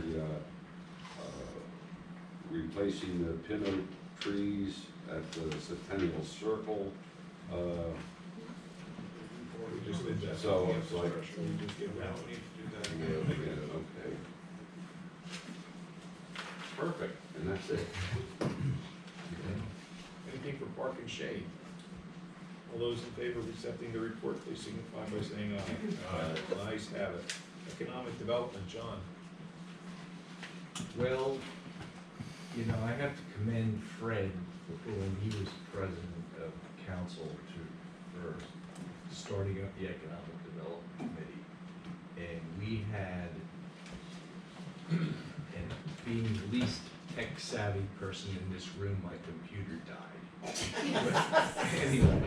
replacing the pin oak trees at the Centennial Circle. We just did that. So it's like, We just did that. We need to do that yeah, again. okay. Perfect, and that's it. Anything for park and shade? All those in favor of accepting the report, please signify by saying aye. Aye. Ayes have it. Economic development, John. Well, I have to commend Fred when he was president of council for starting up the Economic Development Committee. And we had, and being the least tech savvy person in this room, my computer died. Anyway.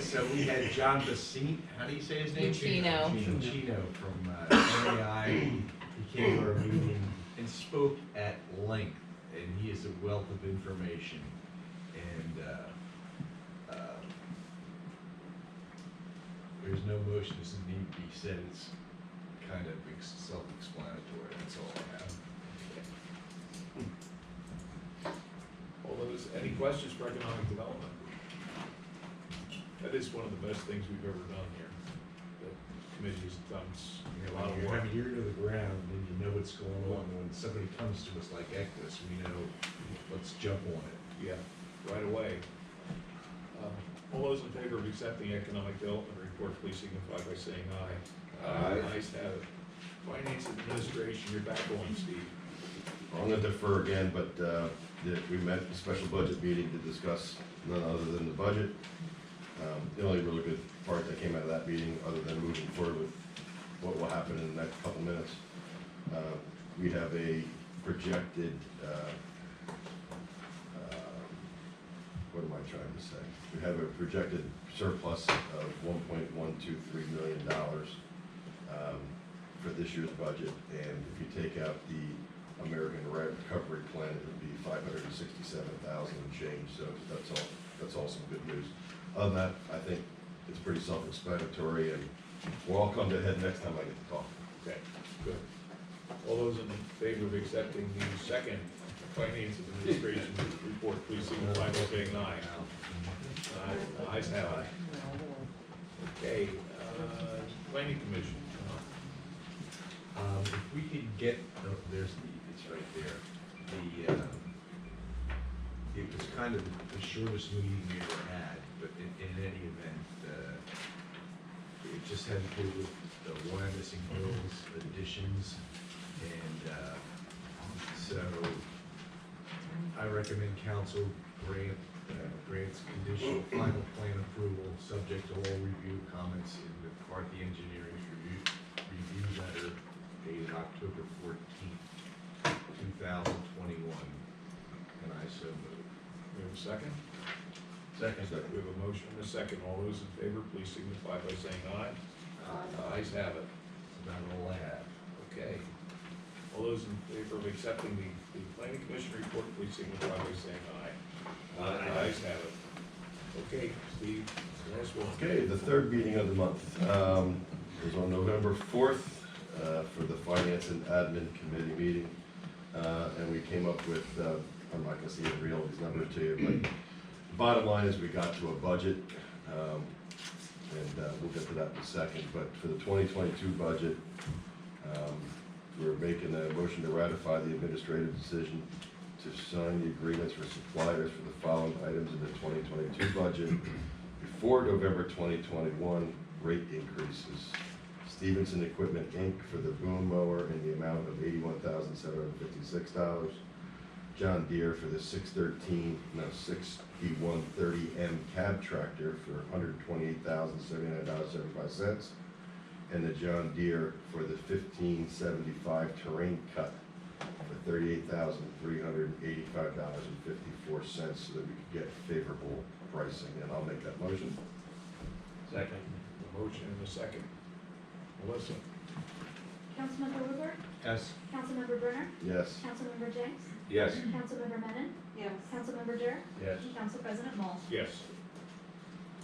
So we had John Bacino, how do you say his name? Chino from MAI. He came to our meeting and spoke at length, and he is a wealth of information. And there's no motion that need to be said. It's kind of self-explanatory. That's all I have. Any questions for economic development? That is one of the best things we've ever done here. The committee has done a lot of You work. have your ear to the ground, and you know what's going on. When somebody comes to us like Equus, we know, let's jump on it. Yeah, right away. All those in favor of accepting economic development report, please signify by saying aye. Aye. Ayes have it. Finance administration, you're back on, Steve. I'm gonna defer again, but we met a special budget meeting to discuss none other than the budget. The only really good part that came out of that meeting, other than moving forward with what will happen in the next couple minutes, we have a projected, what am I trying to say? We have a projected surplus of $1.123 million for this year's budget, and if you take out the American Recovery Plan, it would be $567,000 and change, so that's all some good news. Other than that, I think it's pretty self-explanatory, and we'll all come to a head next time I get to talk. Okay, good. All those in favor of accepting the second finance administration report, please signify by saying aye. Ayes have it. Okay, planning commission. If we could get, it's right there. It was kind of the shortest meeting we ever had, but in any event, it just had to do with the Wyomissing Hills additions, and so I recommend council grants conditional final plan approval, subject to all review comments in the McCarthy Engineering's review letter dated October 14th, 2021. and I so move. We have a second? Second. We have a motion and a second. All those in favor, please signify by saying aye. Ayes have it. That's about all I have. Okay. All those in favor of accepting the planning commission report, please signify by saying aye. Ayes have it. Okay, Steve, last one. Okay, the third meeting of the month is on November 4th for the Finance and Admin Committee meeting. And we came up with, I'm not gonna see it real, these numbers to you, but bottom line is we got to a budget, and we'll get to that in a second. But for the 2022 budget, we're making a motion to ratify the administrative decision to sign the agreements for suppliers for the following items in the 2022 budget before November 2021 rate increases. Stevenson Equipment, Inc. for the boom mower in the amount of $81,756. John Deere for the 6130M cab tractor for $128,079.75. And the John Deere for the 1575 terrain cut for $38,385.54 so that we could get favorable pricing. And I'll make that motion. Second. A motion and a second. Melissa? Councilmember Woodward, Yes. Councilmember Brenner, Yes. Councilmember Jenks, Yes. Councilmember Menon, Yes. Councilmember Durr, Yes. and Council President Moll. Yes.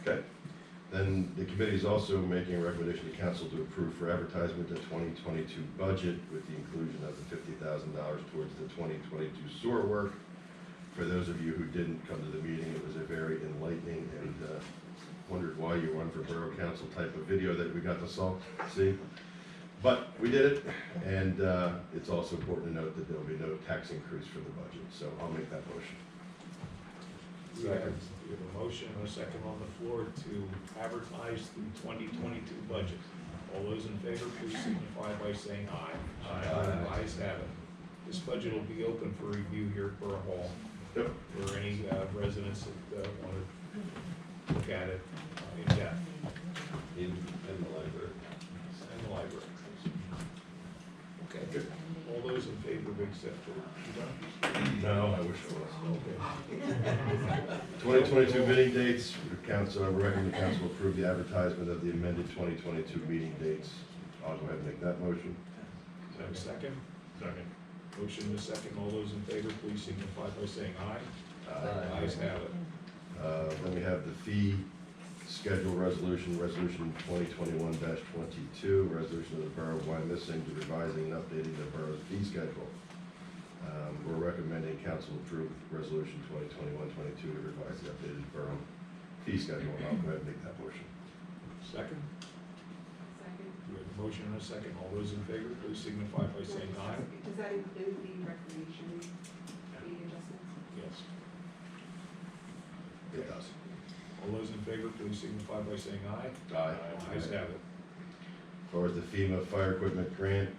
Okay. Then the committee is also making a recommendation to council to approve for advertisement the 2022 budget with the inclusion of the $50,000 towards the 2022 sewer work. For those of you who didn't come to the meeting, it was a very enlightening and wondered why you run for borough council type of video that we got to see. But we did it, and it's also important to note that there will be no tax increase for the budget, so I'll make that motion. We have a motion and a second on the floor to advertise the 2022 budget. All those in favor, please signify by saying aye. Aye. Ayes have it. This budget will be open for review here at Borough Hall. Yep. For any residents that want to look at it in depth. In the library. And the library. Okay, good. All those in favor of accepting, you done? No, I wish I was. Okay. 2022 meeting dates, council, I recommend the council approve the advertisement of the amended 2022 meeting dates. I'll go ahead and make that motion. Is there a second? Second. Motion and a second. All those in favor, please signify by saying aye. Aye. Ayes have it. Then we have the fee schedule resolution, resolution 2021-22, resolution of the Borough of Wyomissing to revising and updating the borough's fee schedule. We're recommending council approve resolution 2021-22 to revise the updated borough fee schedule. I'll go ahead and make that motion. Second? Second. We have a motion and a second. All those in favor, please signify by saying aye. Does that include the recreation fee adjustments? Yes. It does. All those in favor, please signify by saying aye. Aye. Ayes have it. As far as the FEMA fire equipment grant,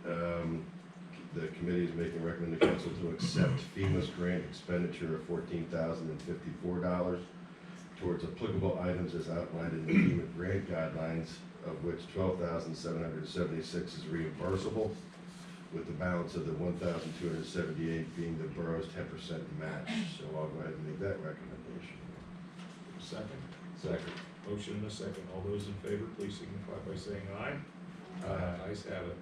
the committee is making a recommendation to council to accept FEMA's grant expenditure of $14,054 towards applicable items as outlined in the FEMA grant guidelines, of which $12,776 is reimbursable, with the balance of the $1,278 being the borough's 10% match. So I'll go ahead and make that recommendation. Second? Second. Motion and a second. All those in favor, please signify by saying aye. Aye. Ayes have it.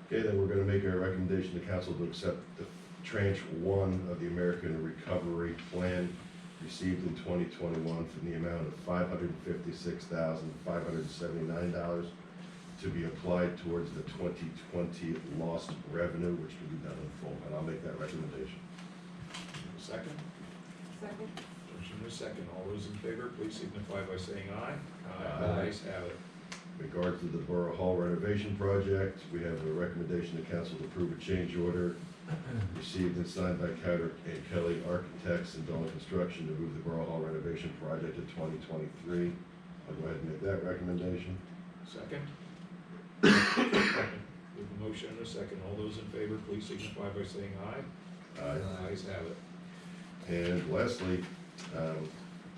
Okay, then we're gonna make a recommendation to council to accept the tranche 1 of the American Recovery Plan received in 2021 from the amount of $556,579 to be applied towards the 2020 lost revenue, which can be done in full, and I'll make that recommendation. Second? Second. Motion and a second. All those in favor, please signify by saying aye. Aye. Ayes have it. In regards to the Borough Hall renovation project, we have a recommendation to council to approve a change order received and signed by Carter and Kelly Architects and Dolan Construction to move the Borough Hall renovation project to 2023. I'll go ahead and make that recommendation. Second? We have a motion and a second. All those in favor, please signify by saying aye. Ayes have it. And lastly,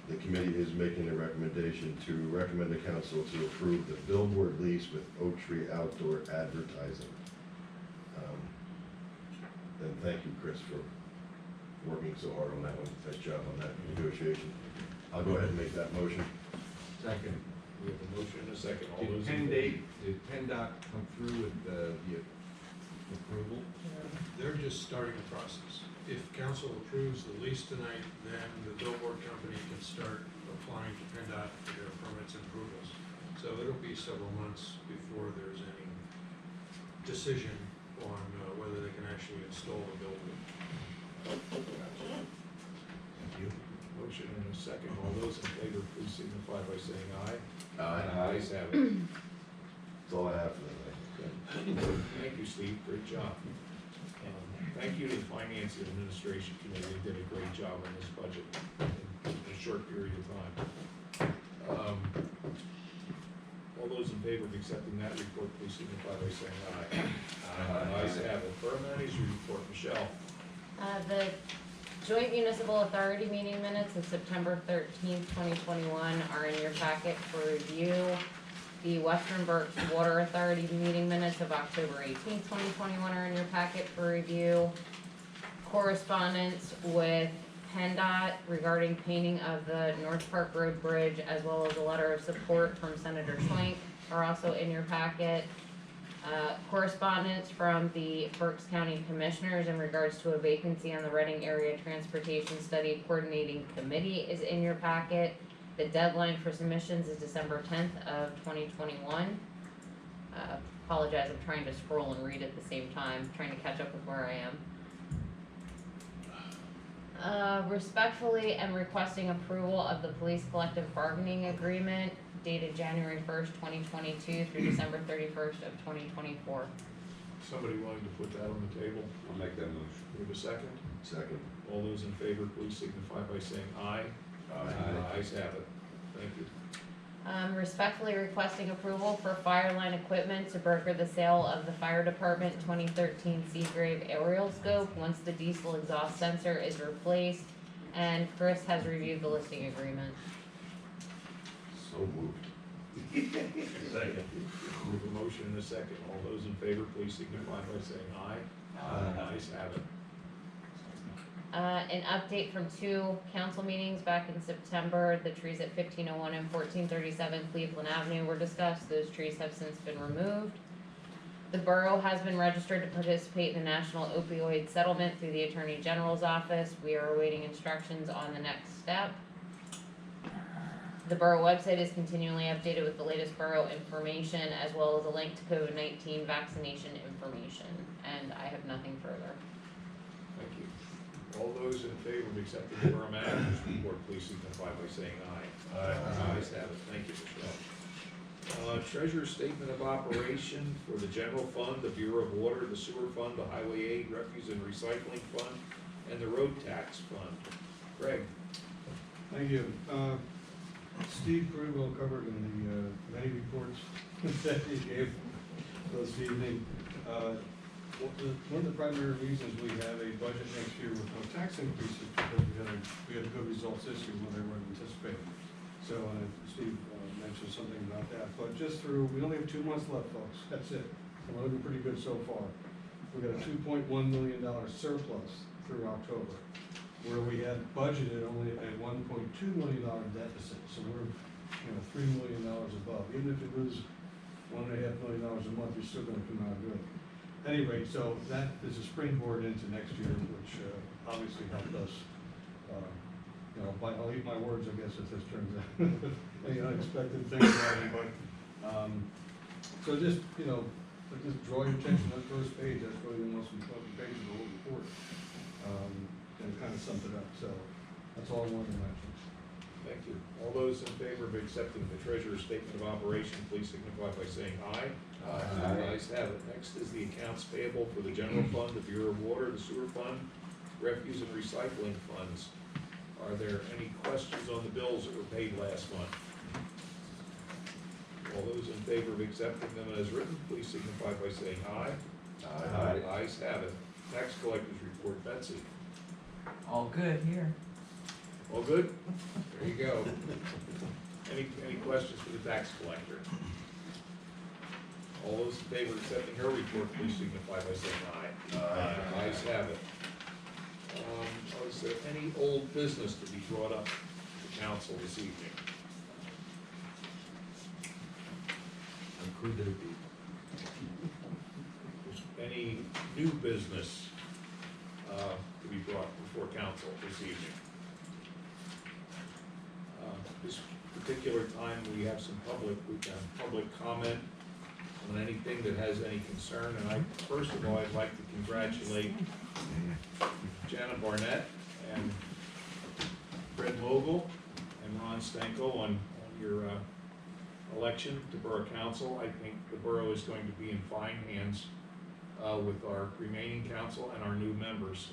the committee is making a recommendation to recommend the council to approve the billboard lease with Oak Tree Outdoor Advertising. And thank you, Chris, for working so hard on that one. Nice job on that negotiation. I'll go ahead and make that motion. Second. We have a motion and a second. All Did those in did PennDOT come through with the approval? They're just starting the process. If council approves the lease tonight, then the billboard company can start applying to PennDOT for their permits and approvals. So it'll be several months before there's any decision on whether they can actually install the billboard. Thank you. Motion and a second. All those in favor, please signify by saying aye. Aye. Ayes have it. That's all I have for tonight. Thank you, Steve. Great job. Thank you to the Finance and Administration Committee. They did a great job on this budget in a short period of time. All those in favor of accepting that report, please signify by saying aye. Ayes have it. Borough Manager report, Michelle. The joint municipal authority meeting minutes of September 13th, 2021 are in your packet for review. The Western Berks Water Authority meeting minutes of October 18th, 2021 are in your packet for review. Correspondence with PennDOT regarding painting of the North Park Road Bridge, as well as a letter of support from Senator Schwenk, are also in your packet. Correspondence from the Berks County Commissioners in regards to a vacancy on the Reading Area Transportation Study Coordinating Committee is in your packet. The deadline for submissions is December 10th of 2021. Apologize, I'm trying to scroll and read at the same time, trying to catch up with where I am. Respectfully am requesting approval of the police collective bargaining agreement dated January 1st, 2022 through December 31st of 2024. Somebody willing to put that on the table? I'll make that motion. We have a second? Second. All those in favor, please signify by saying aye. Ayes have it. Thank you. Respectfully requesting approval for fire line equipment to broker the sale of the fire department 2013 Seagrave aerial scope once the diesel exhaust sensor is replaced, and Chris has reviewed the listing agreement. So moved. Second. We have a motion and a second. All those in favor, please signify by saying aye. Ayes have it. An update from two council meetings back in September. The trees at 1501 and 1437 Cleveland Avenue were discussed. Those trees have since been removed. The borough has been registered to participate in the national opioid settlement through the Attorney General's office. We are awaiting instructions on the next step. The borough website is continually updated with the latest borough information, as well as a link to COVID-19 vaccination information. And I have nothing further. Thank you. All those in favor of accepting the borough manager's report, please signify by saying aye. Ayes have it. Thank you, Michelle. Treasurer's statement of operation for the general fund, the Bureau of Water, the sewer fund, the highway aid, refuse and recycling fund, and the road tax fund. Greg? Thank you. Steve pretty well covered in the many reports that he gave this evening. One of the primary reasons we have a budget next year with no tax increases because we had good results this year when they weren't anticipated. So Steve mentioned something about that. But just we only have 2 months left, folks. That's it. And we're looking pretty good so far. We got a $2.1 million surplus through October, where we had budgeted only a $1.2 million deficit. So we're $3 million above. Even if you lose $1.5 million a month, you're still going to come out good. At any rate, so that is a springboard into next year, which obviously helped us. I'll eat my words, I guess, if this turns out any unexpected things happen. But so just just draw your attention to that first page. That's really the most important page of the whole report, and kind of sums it up. So that's all I wanted to mention. Thank you. All those in favor of accepting the treasurer's statement of operation, please signify by saying aye. Ayes have it. Next is the accounts payable for the general fund, the Bureau of Water, the sewer fund, refuse and recycling funds. Are there any questions on the bills that were paid last month? All those in favor of accepting them as written, please signify by saying aye. Ayes have it. Tax collector's report, Betsy. All good here. All good? There you go. Any questions for the tax collector? All those in favor of accepting her report, please signify by saying aye. Ayes have it. Is there any old business to be brought up to council this evening? Could there be? Any new business to be brought before council this evening? This particular time, we have some public comment on anything that has any concern, and first of all, I'd like to congratulate Janet Barnett and Fred Mogul and Ron Stenko on your election to Borough Council. I think the borough is going to be in fine hands with our remaining council and our new members.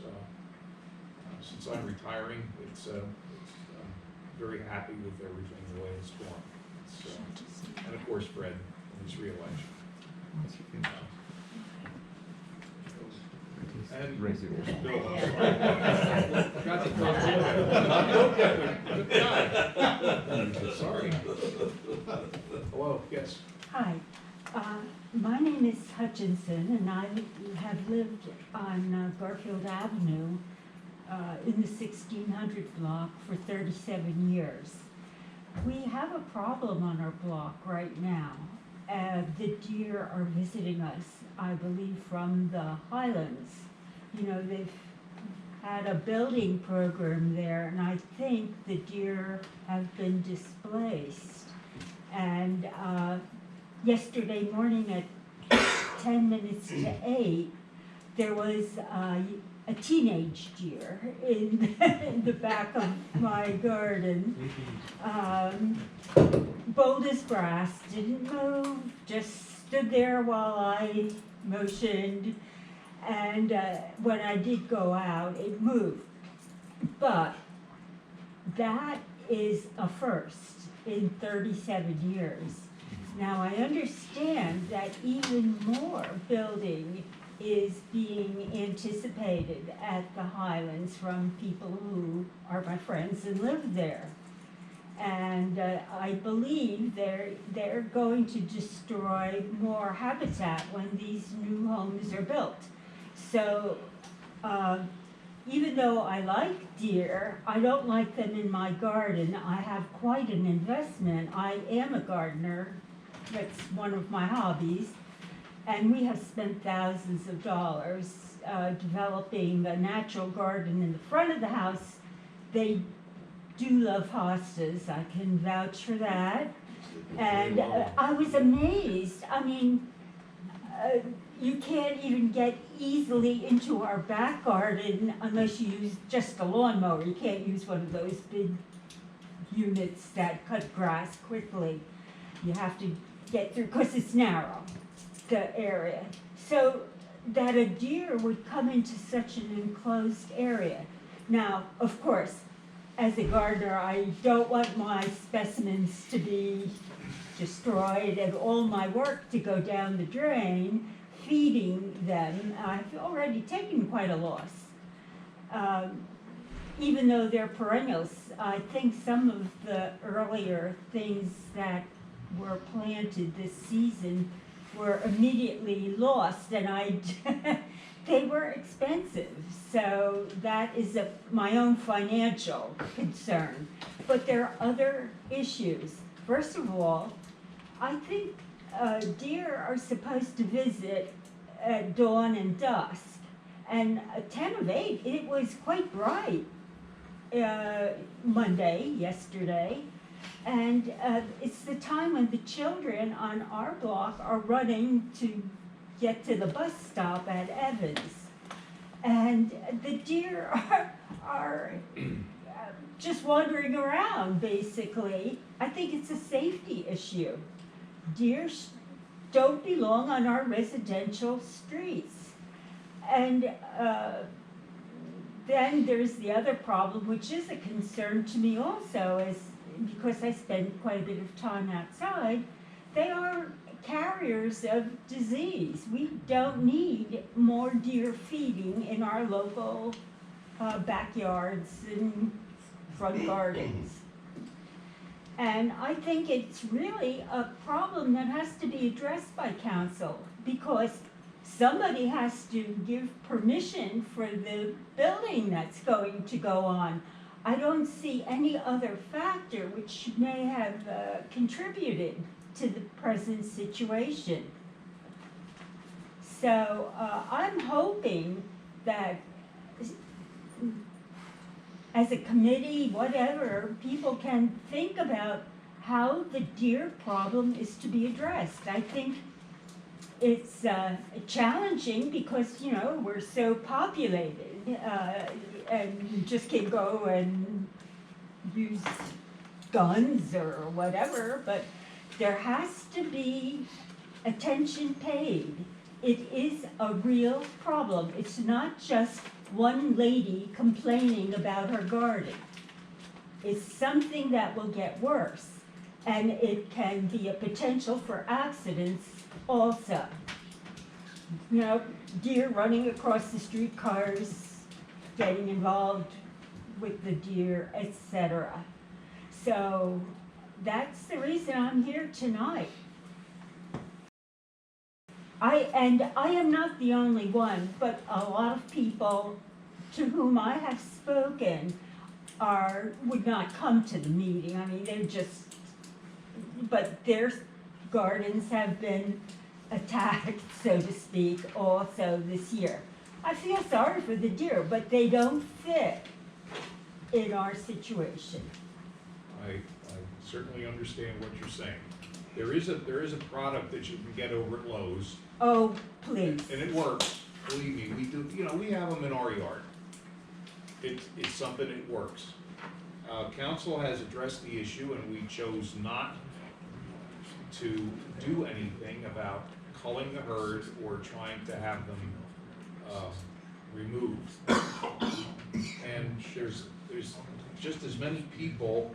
Since I'm retiring, I'm very happy with everything, the way it's going. And of course, Fred, in his reelection. And Bill, forgot to Good guy. Sorry. Hello, yes. Hi, my name is Hutchinson, and I have lived on Garfield Avenue in the 1600 block for 37 years. We have a problem on our block right now. The deer are visiting us, I believe, from the Highlands. You know, they've had a building program there, and I think the deer have been displaced. And yesterday morning at 10 minutes to 8, there was a teenage deer in the back of my garden. Bold as brass, didn't move, just stood there while I motioned. And when I did go out, it moved. But that is a first in 37 years. Now, I understand that even more building is being anticipated at the Highlands from people who are my friends and live there. And I believe they're going to destroy more habitat when these new homes are built. So even though I like deer, I don't like them in my garden. I have quite an investment. I am a gardener. That's one of my hobbies. And we have spent thousands of dollars developing a natural garden in the front of the house. They do love hostas. I can vouch for that. And I was amazed. I mean, you can't even get easily into our back garden unless you use just a lawnmower. You can't use one of those big units that cut grass quickly. You have to get through, because it's narrow, the area. So that a deer would come into such an enclosed area. Now, of course, as a gardener, I don't want my specimens to be destroyed and all my work to go down the drain. Feeding them, I've already taken quite a loss. Even though they're perennials, I think some of the earlier things that were planted this season were immediately lost, and they were expensive. So that is my own financial concern. But there are other issues. First of all, I think deer are supposed to visit at dawn and dusk. And 10 of 8, it was quite bright yesterday. And it's the time when the children on our block are running to get to the bus stop at Evans. And the deer are just wandering around, basically. I think it's a safety issue. Deer don't belong on our residential streets. And then there's the other problem, which is a concern to me also, is because I spend quite a bit of time outside, they are carriers of disease. We don't need more deer feeding in our local backyards and front gardens. And I think it's really a problem that has to be addressed by council, because somebody has to give permission for the building that's going to go on. I don't see any other factor which may have contributed to the present situation. So I'm hoping that as a committee, whatever, people can think about how the deer problem is to be addressed. I think it's challenging because, you know, we're so populated and you just can't go and use guns or whatever, but there has to be attention paid. It is a real problem. It's not just one lady complaining about her garden. It's something that will get worse, and it can be a potential for accidents also. You know, deer running across the street, cars getting involved with the deer, etc. So that's the reason I'm here tonight. I am not the only one, but a lot of people to whom I have spoken would not come to the meeting. I mean, but their gardens have been attacked, so to speak, also this year. I feel sorry for the deer, but they don't fit in our situation. I certainly understand what you're saying. There is a product that you can get over at Lowe's. Oh, please. And it works, believe me, we do, you know, we have them in our yard. It's something that works. Council has addressed the issue and we chose not to do anything about culling the herd or trying to have them removed. And there's just as many people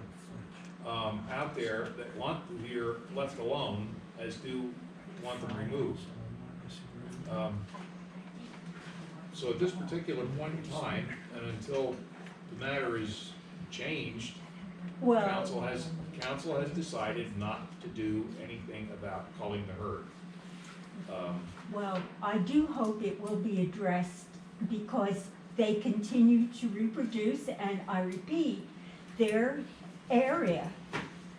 out there that want the deer left alone as do want them removed. So at this particular point in time, and until the matter is changed, Well, council has decided not to do anything about culling the herd. well, I do hope it will be addressed because they continue to reproduce, and I repeat, their area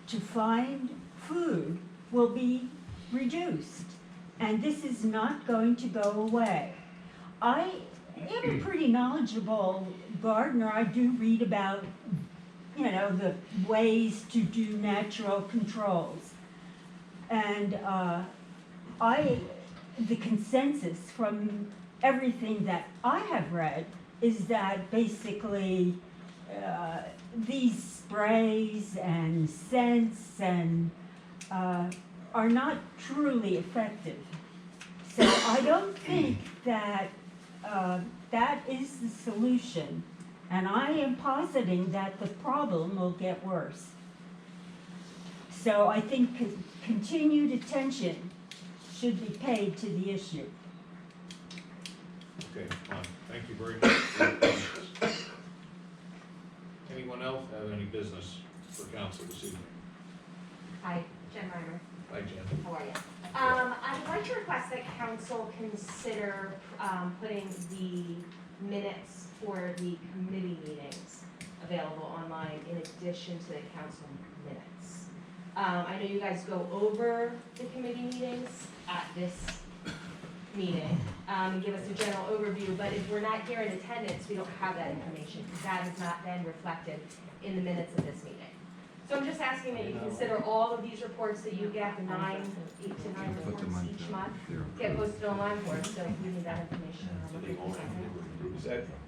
to find food will be reduced, and this is not going to go away. I am a pretty knowledgeable gardener. I do read about, you know, the ways to do natural controls. And the consensus from everything that I have read is that basically these sprays and scents and are not truly effective. So I don't think that that is the solution, and I am positing that the problem will get worse. So I think continued attention should be paid to the issue. Okay, fine. Thank you very much for your comments. Anyone else have any business for council this evening? Hi, Jen Reimer. Hi, Jen. How are you? I'd like to request that council consider putting the minutes for the committee meetings available online in addition to the council minutes. I know you guys go over the committee meetings at this meeting and give us a general overview, but if we're not here in attendance, we don't have that information because that is not then reflected in the minutes of this meeting. So I'm just asking that you consider all of these reports that you get, the 8 to 9 reports each month, get posted online for us, so we need that information.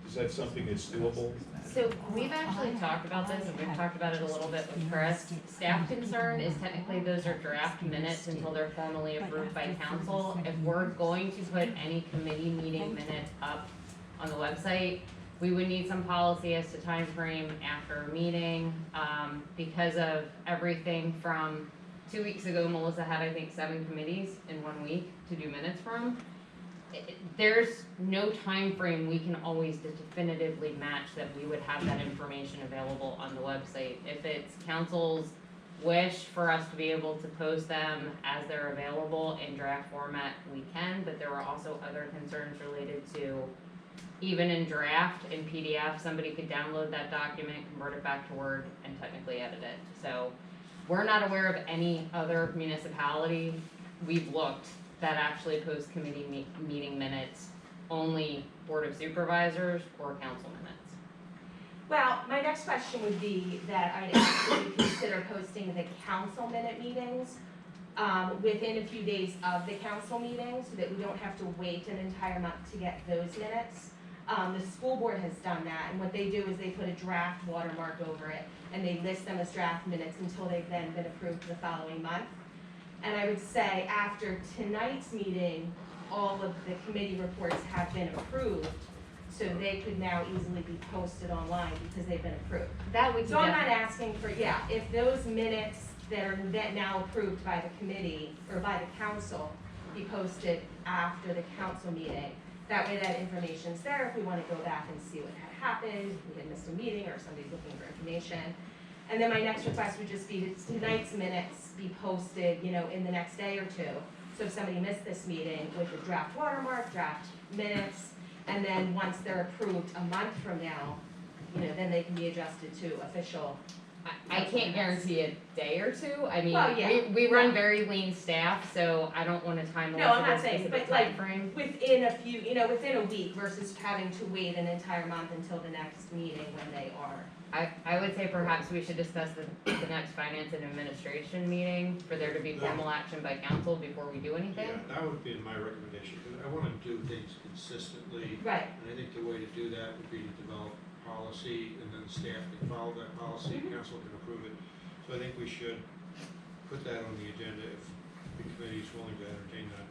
Is that something that's doable? So we've actually talked about this, and we've talked about it a little bit with Chris. Staff concern is technically those are draft minutes until they're formally approved by council. If we're going to put any committee meeting minutes up on the website, we would need some policy as to time frame after a meeting, because of everything from 2 weeks ago, Melissa had, I think, 7 committees in 1 week to do minutes from. There's no time frame we can always definitively match that we would have that information available on the website. If it's council's wish for us to be able to post them as they're available in draft format, we can, but there were also other concerns related to even in draft, in PDF, somebody could download that document, convert it back to Word, and technically edit it. So we're not aware of any other municipality we've looked that actually post committee meeting minutes, only Board of Supervisors or council minutes. Well, my next question would be that I'd ask that you consider posting the council minute meetings within a few days of the council meeting, so that we don't have to wait an entire month to get those minutes. The school board has done that, and what they do is they put a draft watermark over it, and they list them as draft minutes until they've then been approved the following month. And I would say after tonight's meeting, all of the committee reports have been approved, so they could now easily be posted online because they've been approved. That we can So I'm not definitely- asking for, yeah, if those minutes that are now approved by the committee or by the council be posted after the council meeting, that way that information's there if we wanna go back and see what had happened, if we had missed a meeting or somebody's looking for information. And then my next request would just be that tonight's minutes be posted, in the next day or two. So if somebody missed this meeting with a draft watermark, draft minutes, and then once they're approved a month from now, then they can be adjusted to official. I can't guarantee a day or two. I mean, Well, yeah. we run very lean staff, so I don't want to time No, I'm limit not a saying, specific but like, timeframe. within a few, within a week versus having to wait an entire month until the next meeting when they are. I would say perhaps we should discuss the next finance and administration meeting for there to be formal action by council before we do anything. Yeah, that would be my recommendation, because I wanna do things consistently. Right. And I think the way to do that would be to develop policy, and then staff can follow that policy, council can approve it. So I think we should put that on the agenda if the committee is willing to entertain that,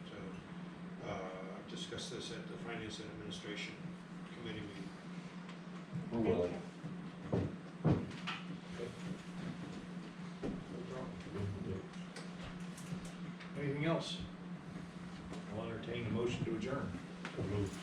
discuss this at the Finance and Administration Committee meeting. We're willing. Anything else? I'll entertain a motion to adjourn. So moved.